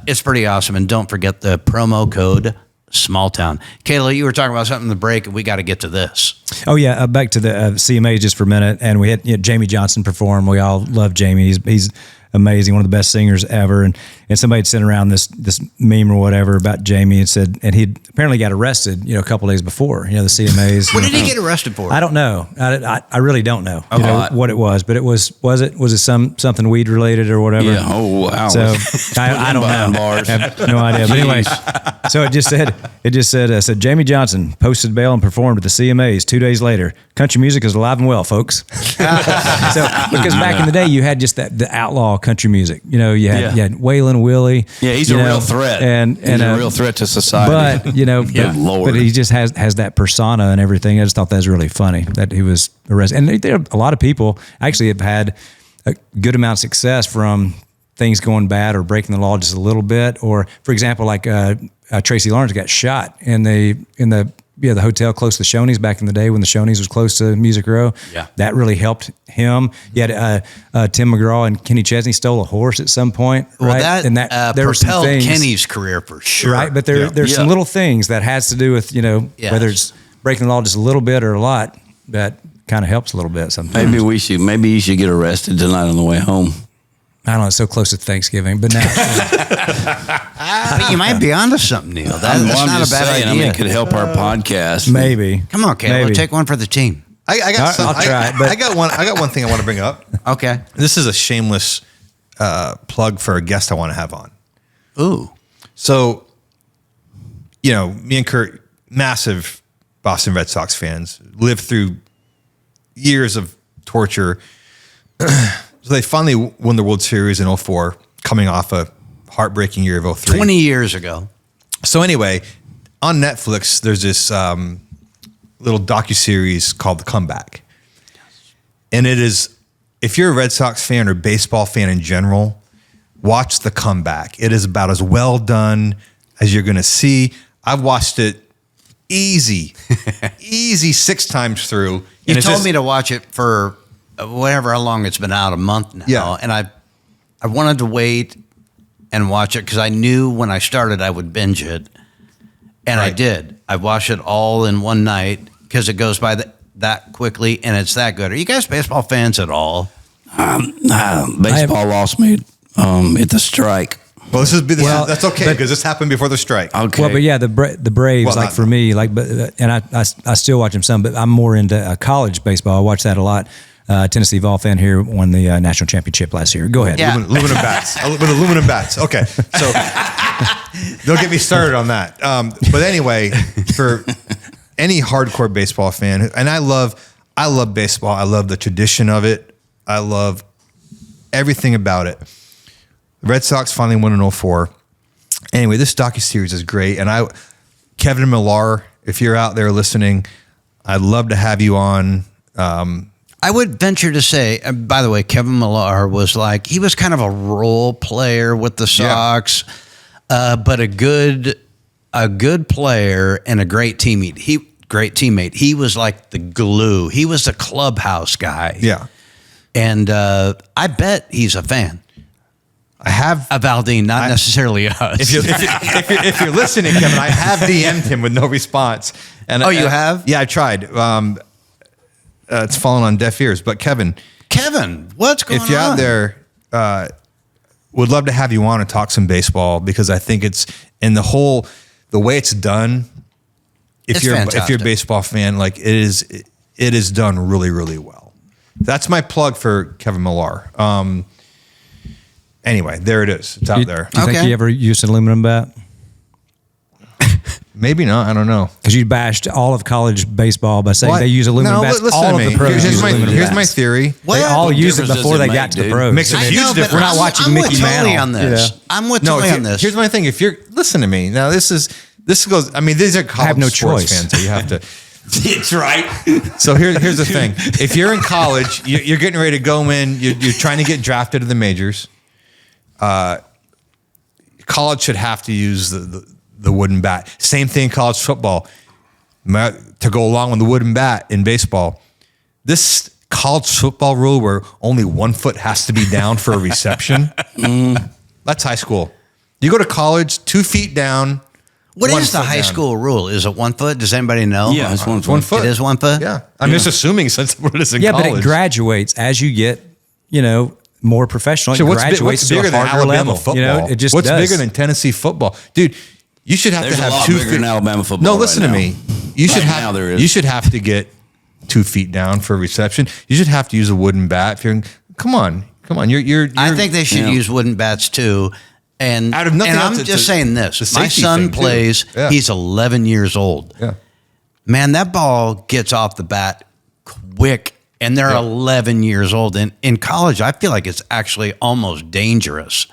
It's pretty awesome. And don't forget the promo code SMALLTOWN. Kayla, you were talking about something in the break, and we got to get to this. Oh, yeah. Back to the CMA just for a minute. And we had Jamie Johnson perform. We all love Jamie. He's amazing, one of the best singers ever. And somebody had sent around this meme or whatever about Jamie and said, and he'd apparently got arrested, a couple days before, the CMAs. What did he get arrested for? I don't know. I really don't know, what it was, but was it something weed related or whatever? Yeah. Oh, wow. So I don't know. Bars. I have no idea. But anyway, so it just said Jamie Johnson posted bail and performed at the CMAs 2 days later. Country music is alive and well, folks. So because back in the day you had just the outlaw country music. You had Waylon Willie. Yeah, he's a real threat. And he's a real threat to society. But Lord. but he just has that persona and everything. I just thought that was really funny that he was arrested. And there a lot of people actually have had a good amount of success from things going bad or breaking the law just a little bit. Or for example, like Tracy Lawrence got shot in the the hotel close to the Shoney's back in the day when the Shoney's was close to Music Row. Yeah. That really helped him. You had Tim McGraw and Kenny Chesney stole a horse at some point, Well, right? that there were some propelled things, Kenny's career for sure. right? But there's some little things that has to do with, Yes. whether it's breaking the law just a little bit or a lot, that kind of helps a little bit sometimes. Maybe you should get arrested tonight on the way home. I don't know, it's so close to Thanksgiving, but now But you might be onto something, Neil. That's not a bad idea. I mean, it could help our podcast. maybe. Come on, Caleb. Maybe. Take one for the team. I got some, I'll try it, but- I got one thing I want to bring up. Okay. This is a shameless plug for a guest I want to have on. Ooh. So, me and Kurt, massive Boston Red Sox fans, lived through years of torture. So they finally won the World Series in 2004, coming off a heartbreaking year of 2003. 20 years ago. So anyway, on Netflix, there's this little docuseries called The Comeback. And it is, if you're a Red Sox fan or baseball fan in general, watch The Comeback. It is about as well done as you're going to see. I've watched it easy 6 times through. You told me to watch it for whatever, how long it's been out, a month now. Yeah. And I wanted to wait and watch it because I knew when I started I would binge it. And I Right. did. I watched it all in one night because it goes by that quickly and it's that good. Are you guys baseball fans at all? Baseball lost me at the strike. Well, Well, that's okay because this happened before the strike. Okay. Well, but yeah, the Braves, Well, like not- for me, and I still watch them some, but I'm more into college baseball. I watch that a lot. Tennessee Vol fan here won the national championship last year. Go ahead. Yeah. Aluminum bats. With aluminum bats. Okay. So don't get me started on that. But anyway, for any hardcore baseball fan, and I love baseball. I love the tradition of it. I love everything about it. The Red Sox finally won in 2004. Anyway, this docuseries is great. And Kevin Millar, if you're out there listening, I'd love to have you on. I would venture to say, by the way, Kevin Millar he was kind of a role player with the Sox, but a good player and a great teammate. He was like the glue. He was the clubhouse guy. Yeah. And I bet he's a fan I have of Aldine, not necessarily us. if you're listening, Kevin, I have DM'd him with no response. And Oh, you have? Yeah, I tried. It's fallen on deaf ears. But Kevin, what's going on? if you're out there, would love to have you on and talk some baseball because I think it's in the way it's done. If It's you're a fantastic. baseball fan, like it is done really, really well. That's my plug for Kevin Millar. Anyway, there it is. It's out there. Do you think Okay. you ever used an aluminum bat? Maybe not. I don't know. Because you bashed all of college baseball by saying What? they use aluminum No, bats. listen All to of me. the pros Here's use aluminum here's bats. my theory. What? They all What used it difference before does they it got make, to the dude? pros. Makes a I huge know, but difference. We're not watching I'm Mickey with Tony Mantle. on this. I'm with No, Tony on this. here's my thing. Listen to me. Now this goes. I mean, these are college have no sports choice. fans, so you have to. It's right. So here's the thing. If you're in college, you're getting ready to go in. You're trying to get drafted to the majors. College should have to use the wooden bat. Same thing in college football. To go along with the wooden bat in baseball. This college football rule where only 1 foot has to be down for a reception. That's high school. You go to college, 2 feet down. What 1 is the foot high down. school rule? Is it 1 foot? Does anybody know? Yeah, it's 1 foot. 1 foot. It is 1 foot? Yeah. I'm just assuming since what it is in Yeah, college. but it graduates as you get, more professional. So it what's graduates bigger to a than harder Alabama level. football? It just what's does. bigger than Tennessee football? Dude, you should have There's to a have lot 2 bigger feet. than Alabama football No, right listen to now. me. You should Right have now there is. You should have to get 2 feet down for a reception. You should have to use a wooden bat. If you're come on. You're I think they should use wooden bats too. And, Out of nothing and else, I'm it's just a- saying this. it's a My safety son thing, too. plays. Yeah. He's 11 years old. Yeah. Man, that ball gets off the bat quick, and they're 11 years old. And in college, I feel like it's actually almost dangerous.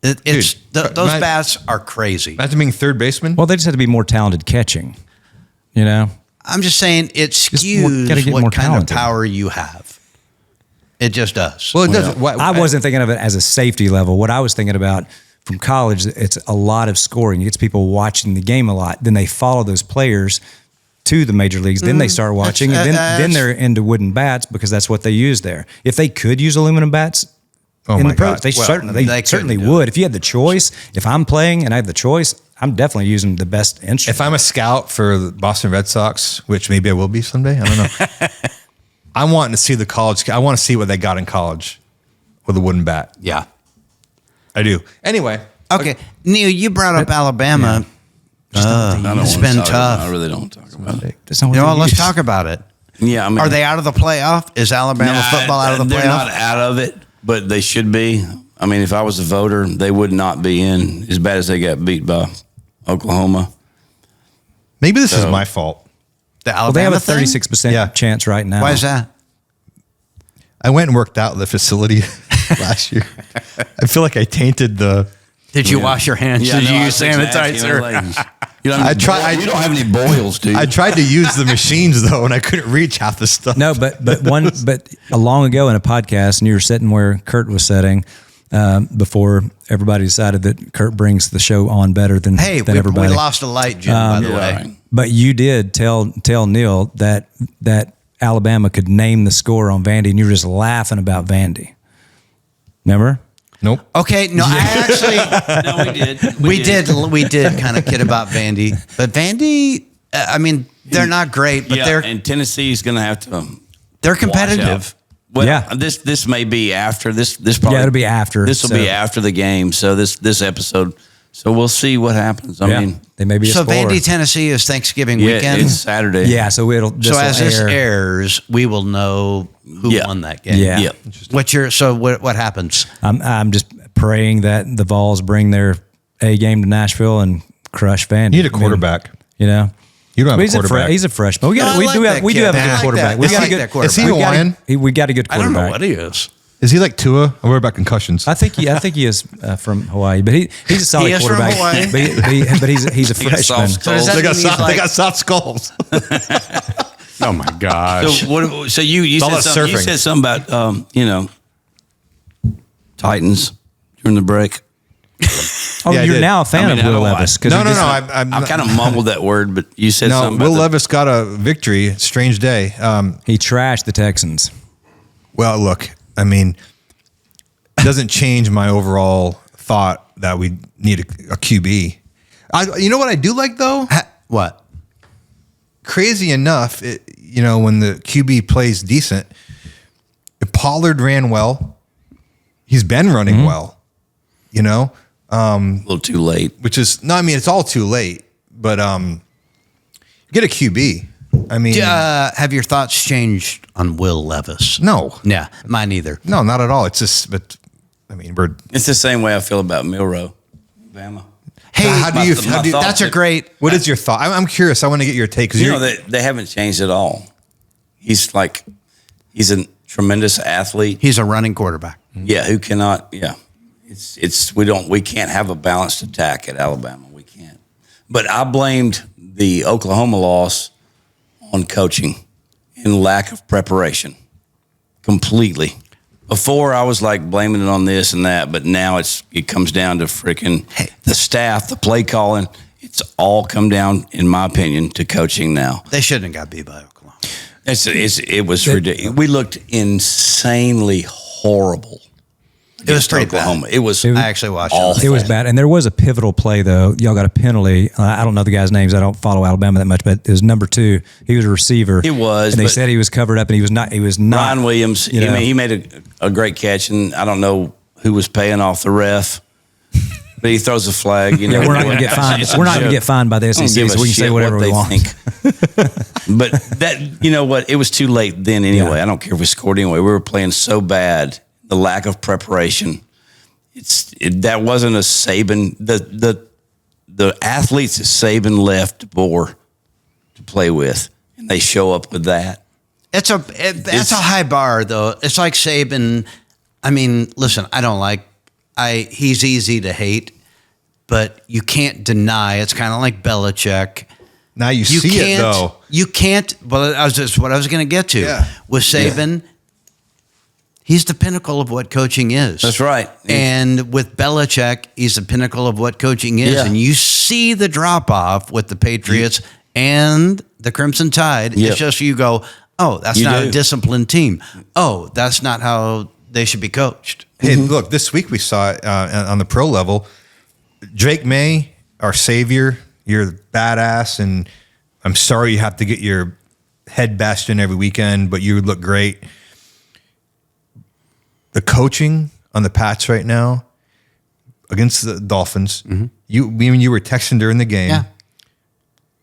Those my- bats are crazy. Imagine being third baseman. Well, they just have to be more talented catching. I'm just saying it skews gotta get more what kind talented. of power you have. It just does. Well, it doesn't. I wasn't thinking of it as a safety level. What I was thinking about from college, it's a lot of scoring. It gets people watching the game a lot. Then they follow those players to the major leagues. Then they start watching, and then they're into wooden bats because that's what they use there. If they could use aluminum bats in the pros, they certainly would. If you had the choice, if I'm playing and I have the choice, I'm definitely using the best instrument. If I'm a scout for the Boston Red Sox, which maybe I will be someday, I don't know. I'm wanting to see the college. I want to see what they got in college with a wooden bat. Yeah. I do. Anyway. Okay. Neil, you brought up Alabama. It's been tough. I really don't talk about it. Let's talk about it. Yeah, I mean, are they out of the playoff? Is Alabama football out of the playoff? They're not out of it, but they should be. I mean, if I was a voter, they would not be in as bad as they got beat by Oklahoma. Maybe this is my fault. The Alabama they have a 36% chance right now. Why is that? I went and worked out at the facility last year. I feel like I tainted the... Did you wash your hands? Yeah, Did you use sanitizer? You don't have any boils, dude. I tried to use the machines though, and I couldn't reach half the stuff. No, but long ago in a podcast, and you were sitting where Kurt was sitting before everybody decided that Kurt brings the show on better than everybody. We lost a light, Jim, by the way. Right. But you did tell Neil that Alabama could name the score on Vandy, and you were just laughing about Vandy. Remember? Nope. Okay, no, I actually... No, we did. We did kind of kid about Vandy. But Vandy, I mean, they're not great, but and Tennessee's going to have to... they're competitive. Well, this may be after this probably... Yeah, it'll be after. This will be after the game, so this episode... So we'll see what happens. I mean, they may be a so score. Vandy, Tennessee is Thanksgiving weekend. It's Saturday. Yeah, so as this airs, we will know who won that game. Yeah. What happens? I'm just praying that the Vols bring their A game to Nashville and crush Vandy. You need a quarterback. You know, you don't have a quarterback. He's a freshman. We do have a good quarterback. Is he Hawaiian? We got a good quarterback. I don't know what he is. Is he like Tua? Or what about concussions? I think he is from Hawaii, but he's a solid He is from quarterback. Hawaii? But he's a freshman. So does that They mean got soft sculls. Oh my gosh! So you said something about Titans during the break. You're now a fan of Will Levis. No. I kind of mumbled that word, but you said something. Will Levis got a victory. Strange day. He trashed the Texans. Well, look, I mean, it doesn't change my overall thought that we need a QB. You know what I do like though? What? Crazy enough, when the QB plays decent, Pollard ran well. He's been running well. A little too late. Which is it's all too late. But get a QB. I mean, have your thoughts changed on Will Levis? No. Yeah, mine either. No, not at all. It's just, It's the same way I feel about Milroe, Bama. Hey, that's a great. What is your thought? I'm curious. I want to get your take because they haven't changed at all. He's a tremendous athlete. He's a running quarterback. Yeah, who cannot. Yeah, we can't have a balanced attack at Alabama. We can't. But I blamed the Oklahoma loss on coaching and lack of preparation completely. Before I was like blaming it on this and that, but now it comes down to freaking the staff, the play calling. It's all come down, in my opinion, to coaching now. They shouldn't have got beat by Oklahoma. It was ridiculous. We looked insanely horrible. It was pretty Oklahoma. Bad. I actually watched awful. It was bad. And there was a pivotal play, though. Y'all got a penalty. I don't know the guy's names. I don't follow Alabama that much, but it was number 2. He was a receiver. He was. And they said he was covered up, and he was not. Ryan Williams, he made a great catch, and I don't know who was paying off the ref, but he throws a flag. We're not going to get fined. We're not going to get fined by the SEC, so we can say whatever we want. But that, it was too late then anyway. Yeah. I don't care if we scored anyway. We were playing so bad. The lack of preparation. That wasn't a Saban. The athletes that Saban left DeBoer to play with, and they show up with that. That's a high bar, though. It's like Saban. I mean, listen, he's easy to hate, but you can't deny. It's kind of like Belichick. Now you see it though. You can't. Well, that's what I was going to get to. Yeah. With Saban. Yeah. He's the pinnacle of what coaching is. That's right. And with Belichick, he's the pinnacle of what coaching is. Yeah. And you see the drop-off with the Patriots and the Crimson Tide. Yep. It's just you go, oh, that's You not do. a disciplined team. Oh, that's not how they should be coached. Hey, look, this week we saw it on the pro level. Drake May, our savior, you're badass, and I'm sorry you have to get your head bashed in every weekend, but you look great. The coaching on the Pats right now against the Dolphins, you were texting during the game. Yeah.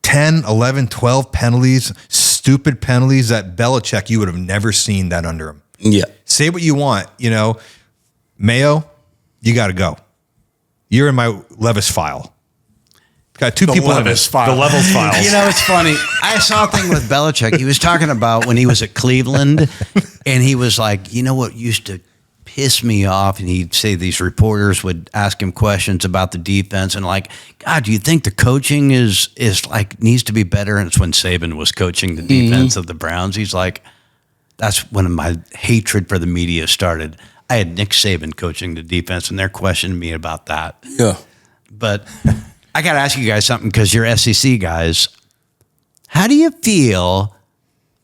10, 11, 12 penalties, stupid penalties that Belichick, you would have never seen that under him. Yeah. Say what you want, Mayo, you got to go. You're in my Levis file. Got two people in Levis it. file. The Levis files. You know, it's funny. I saw a thing with Belichick. He was talking about when he was at Cleveland, and he was like, you know what used to piss me off? And he'd say these reporters would ask him questions about the defense, and like, God, do you think the coaching is like needs to be better? And it's when Saban was coaching the defense of the Browns. He's like, that's when my hatred for the media started. I had Nick Saban coaching the defense, and they're questioning me about that. Yeah. But I got to ask you guys something because you're SEC guys. How do you feel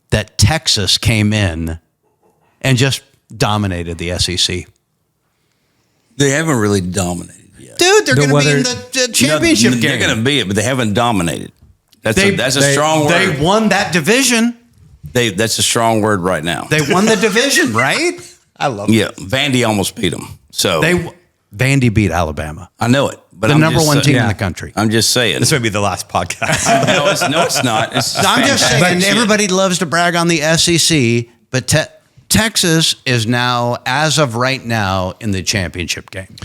that Texas came in and just dominated the SEC? They haven't really dominated yet. Dude, they're going to be in whether- the championship game. They're going to be it, but they haven't dominated. That's a strong word. They won that division. That's a strong word right now. They won the division, right? I love Yeah, Vandy almost beat them. So Vandy beat Alabama, I know it, but the I'm number just one saying- team in the country. I'm just saying. This might be the last podcast. no, it's not. It's I'm just fantastic saying, shit. everybody loves to brag on the SEC, but Texas is now, as of right now, in the championship game.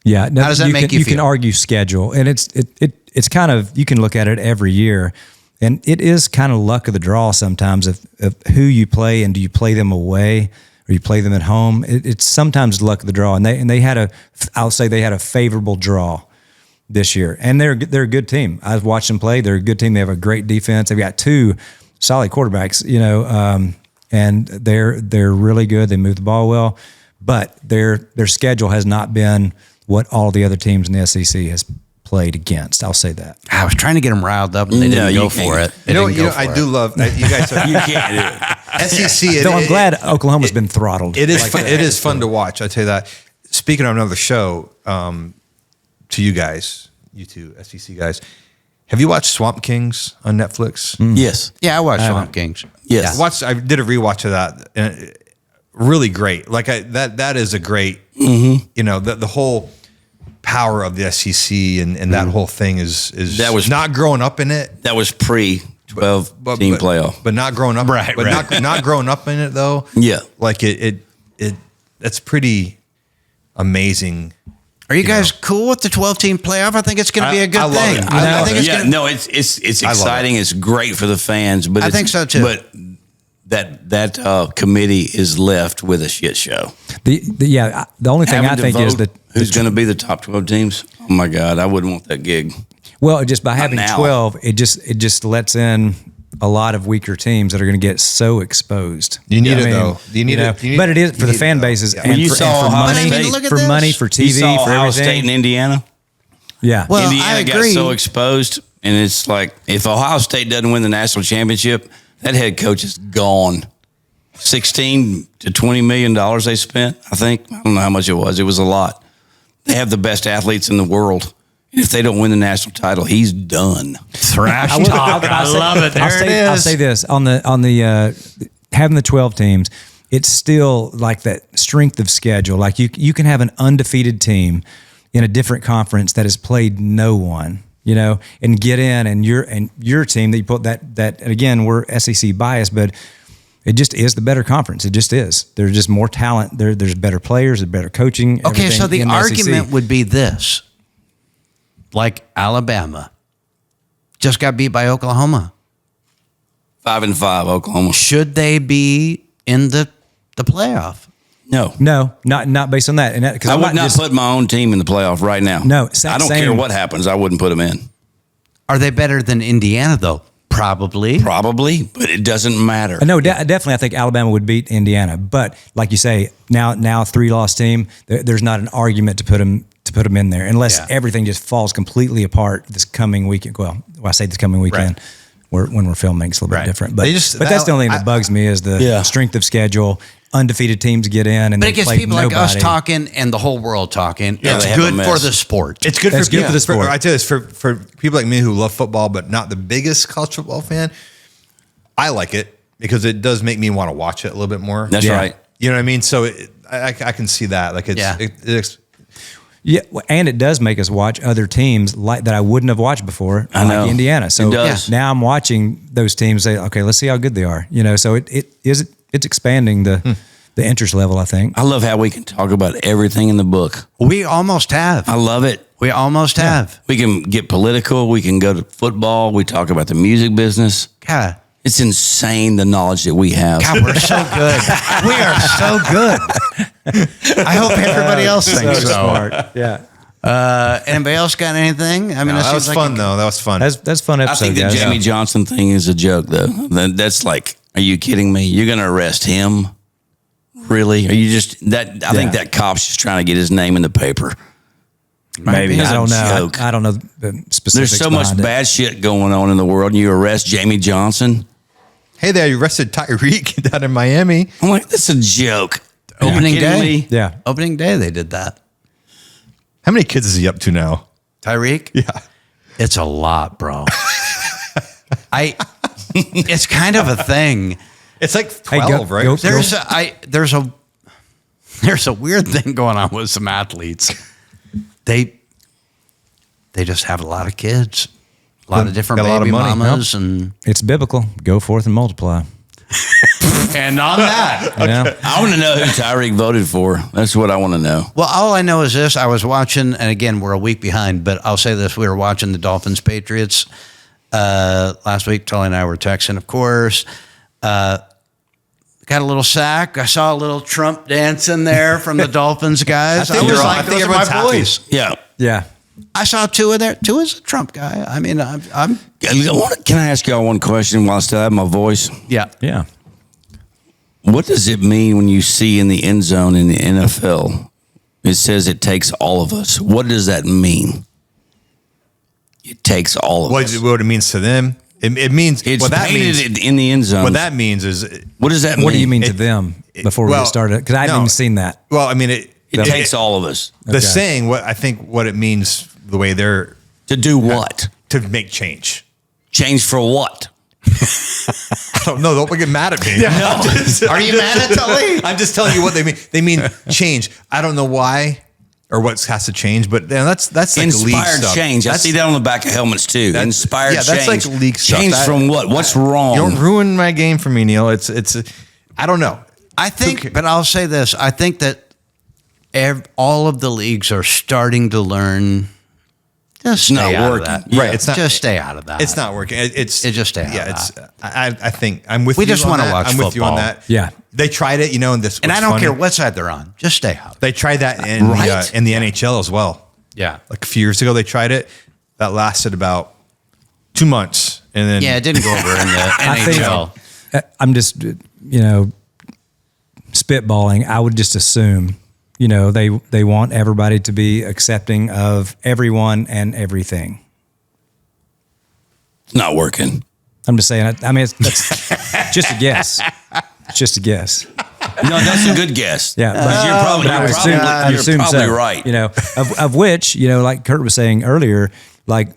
Yeah. No, How does that make you You can feel? argue schedule, and it's kind of, you can look at it every year, and it is kind of luck of the draw sometimes of who you play, and do you play them away or you play them at home. It's sometimes luck of the draw, and they had I'll say they had a favorable draw this year, and they're a good team. I've watched them play. They're a good team. They have a great defense. They've got two solid quarterbacks, and they're really good. They move the ball well, but their schedule has not been what all the other teams in the SEC has played against. I'll say that. I was trying to get them riled up, and they didn't you go can't. for it. They didn't go for I it. do love you guys. You can't do it. SEC. So I'm glad Oklahoma's been throttled. It is fun. It is fun to watch. I tell you that. Speaking of another show, to you guys, you two SEC guys, have you watched Swamp Kings on Netflix? Yes. Yeah, I watched Swamp Kings. Yes. I did a rewatch of that. And really great. Like that is a great. The whole power of the SEC and that whole thing is That was- not growing up in it. That was pre-12 team playoff. but not growing up. Right, but right. not growing up in it though. Yeah. like it that's pretty amazing. Are you guys cool with the 12-team playoff? I think it's going to be a good I love thing. it. I think it's yeah, going to. no, it's love exciting. It's great for the fans, but I it's- think so, too. But that committee is left with a shit show. The only thing Having I to think is vote that who's going to be the top 12 teams. Oh my God, I wouldn't want that gig. well, just by having now. 12, it just lets in a lot of weaker teams that are going to get so exposed. You need know it, what I mean? though. You need it. You need- but it is you for the need fan it, though. bases Yeah. and, When you for, saw and for Ohio money, State- look at for this. money, for You TV, saw for Ohio State everything. and Indiana. Yeah. Well, I Indiana got agree. so exposed, and it's like if Ohio State doesn't win the national championship, that head coach is gone. $16 to $20 million they spent. I think I don't know how much it was. It was a lot. They have the best athletes in the world. And if they don't win the national title, he's done. Thrash I talk. I love it. There I'll say this on the having the 12 teams. It's still like that strength of schedule. Like you can have an undefeated team in a different conference that has played no one, and get in, and your team that you put that and again, we're SEC biased, but it just is the better conference. It just is. There's just more talent. There's better players, there's better coaching. Okay, so the everything in argument SEC. would be this. Like Alabama just got beat by Oklahoma. 5-5 Oklahoma. Should they be in the playoff? No. No, not based on that. And because I would not put my own team in the playoff right now. No, I don't care what happens. I wouldn't put them in. Are they better than Indiana, though? Probably. Probably, but it doesn't matter. No, definitely. I think Alabama would beat Indiana, but like you say, now a 3-loss team. There's not an argument to put them put them in there unless Yeah. everything just falls completely apart this coming weekend. Well, I say this coming weekend. When we're filming, it's a little bit different. But, that's the only thing that bugs me is the strength of schedule. Undefeated teams get in, and But they it gets play people nobody. like us talking and the whole world talking. Yeah, It's they have a good for mess. the sport. It's good That's for good for the sport. I tell you this, for people like me who love football but not the biggest college football fan, I like it because it does make me want to watch it a little bit more. That's right. You know what I mean? So I can see that. Like it's, it's Yeah, and it does make us watch other teams like that I wouldn't have watched before, I know. like Indiana. So It does. now I'm watching those teams say, okay, let's see how good they are. You know, so it's expanding the interest level, I think. I love how we can talk about everything in the book. We almost have. I love it. We almost have. We can get political. We can go to football. We talk about the music business. God, It's insane the knowledge that we have. God, we're so good. We are so good. I hope everybody else thinks so. smart. Yeah. Anybody else got anything? I mean, that was seems fun like though. That was fun. That's fun I episode, think the guys. Jamie Johnson thing is a joke, though. That's like, are you kidding me? You're going to arrest him? Really? Are you just that? I think that cop's just trying to get his name in the paper. Maybe. It's I a don't know. joke. I don't know the specifics. There's so much behind it. bad shit going on in the world, and you arrest Jamie Johnson. Hey there, you arrested Tyreek down in Miami. I'm like, that's a joke. Opening Are you kidding day. me? Yeah. Opening day, they did that. How many kids is he up to now? Tyreek? Yeah. It's a lot, bro. It's kind of a thing. It's like Hey, 12, right? There's a weird thing going on with some athletes. They just have a lot of kids, a lot of different Got a lot of baby money, mamas, and It's biblical. Go forth and multiply. on that. You know? I want to know who Tyreek voted for. That's what I want to know. Well, all I know is this: I was watching, and again, we're a week behind, but I'll say this: we were watching the Dolphins Patriots last week. Tully and I were texting, of course. Got a little sack. I saw a little Trump dance in there from the Dolphins guys. I think everyone's happy. Yeah. Yeah. I saw two in there. Two is a Trump guy. I mean, I'm Can I ask y'all one question while I still have my voice? yeah. Yeah. What does it mean when you see in the end zone in the NFL, it says it takes all of us? What does that mean? It takes all of us. What it means to them? It means It's what that means. painted in the end zone. What that means is What does that mean? What do you mean to It- them before we well, get started? Because I haven't no. even seen that. well. I mean, it takes all of us. The saying, what I think, what it means, the way they're To do what? to make change. Change for what? I don't know. Don't get mad at me. Are you mad at Tully? I'm just telling you what they mean. They mean change. I don't know why or what has to change, but that's like league Inspired stuff. change. I see that on the back of helmets too. Inspired yeah, change. that's like league stuff. Change That- from what? What's wrong? You don't ruin my game for me, Neil. It's. I don't know. I think, but I'll say this: I think that all of the leagues are starting to learn. Just stay not out working. of that. Right, it's not- Just stay out of that. It's not working. It's just stay out Yeah, of it's. I think I'm with We you. just on wanna that. watch I'm with you on football. that. Yeah. They tried it, and this. And I what's don't funny, care what side they're on. Just stay out. They tried that in Right? in the NHL as well. Yeah. Like a few years ago, they tried it. That lasted about 2 months, and then Yeah, it didn't go over in the I think- NHL. I'm just, spitballing. I would just assume, they want everybody to be accepting of everyone and everything. It's not working. I'm just saying. I mean, that's just a guess. It's just a guess. No, that's a good guess. Yeah, but Because you're probably so. right. Of which, like Kurt was saying earlier, like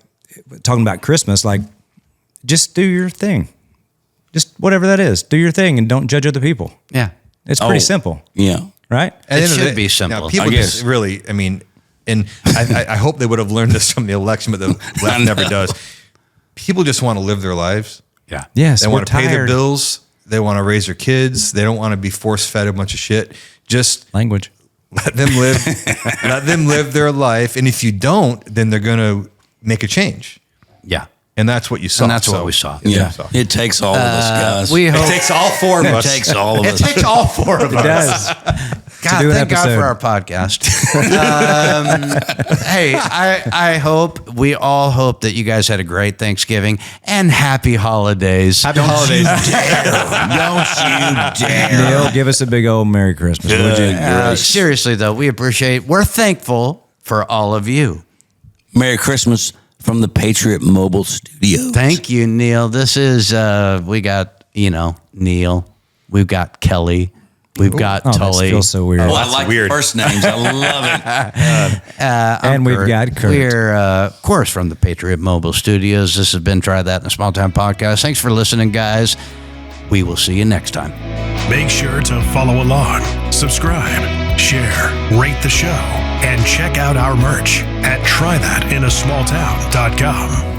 talking about Christmas, like just do your thing. Just whatever that is, do your thing and don't judge other people. Yeah. It's pretty Oh. simple, Yeah. right? At the end of should the- be simple. Now, people I guess. just really, I mean, and I hope they would have learned this from the election, but the left never does. People just want to live their lives. Yeah. Yes, They we're want to pay their tired. bills. They want to raise their kids. They don't want to be force fed a bunch of shit. Just Language. let them live. Let them live their life. And if you don't, then they're going to make a change. Yeah. And that's what you saw. And that's what we saw. Yeah. So. It takes all of us, guys. We hope It takes all four of it us. takes all of it us. takes all four of It us. does. God, do an thank God episode. for our podcast. Hey, I hope, we all hope that you guys had a great Thanksgiving and happy holidays. Happy holidays. Don't you dare. Neil, give us a big old Merry Christmas, would you? Good gracious. Seriously though, we're thankful for all of you. Merry Christmas from the Patriot Mobile Studios. Thank you, Neil. This is, we got, Neil. We've got Kelly. We've got Tully. That feels so weird. Oh, I like weird. First names. I love it. And we've got Kurt. We're, of course, from the Patriot Mobile Studios. This has been Try That in a Small Town Podcast. Thanks for listening, guys. We will see you next time. Make sure to follow along, subscribe, share, rate the show, and check out our merch at trythatinasmalltown.com.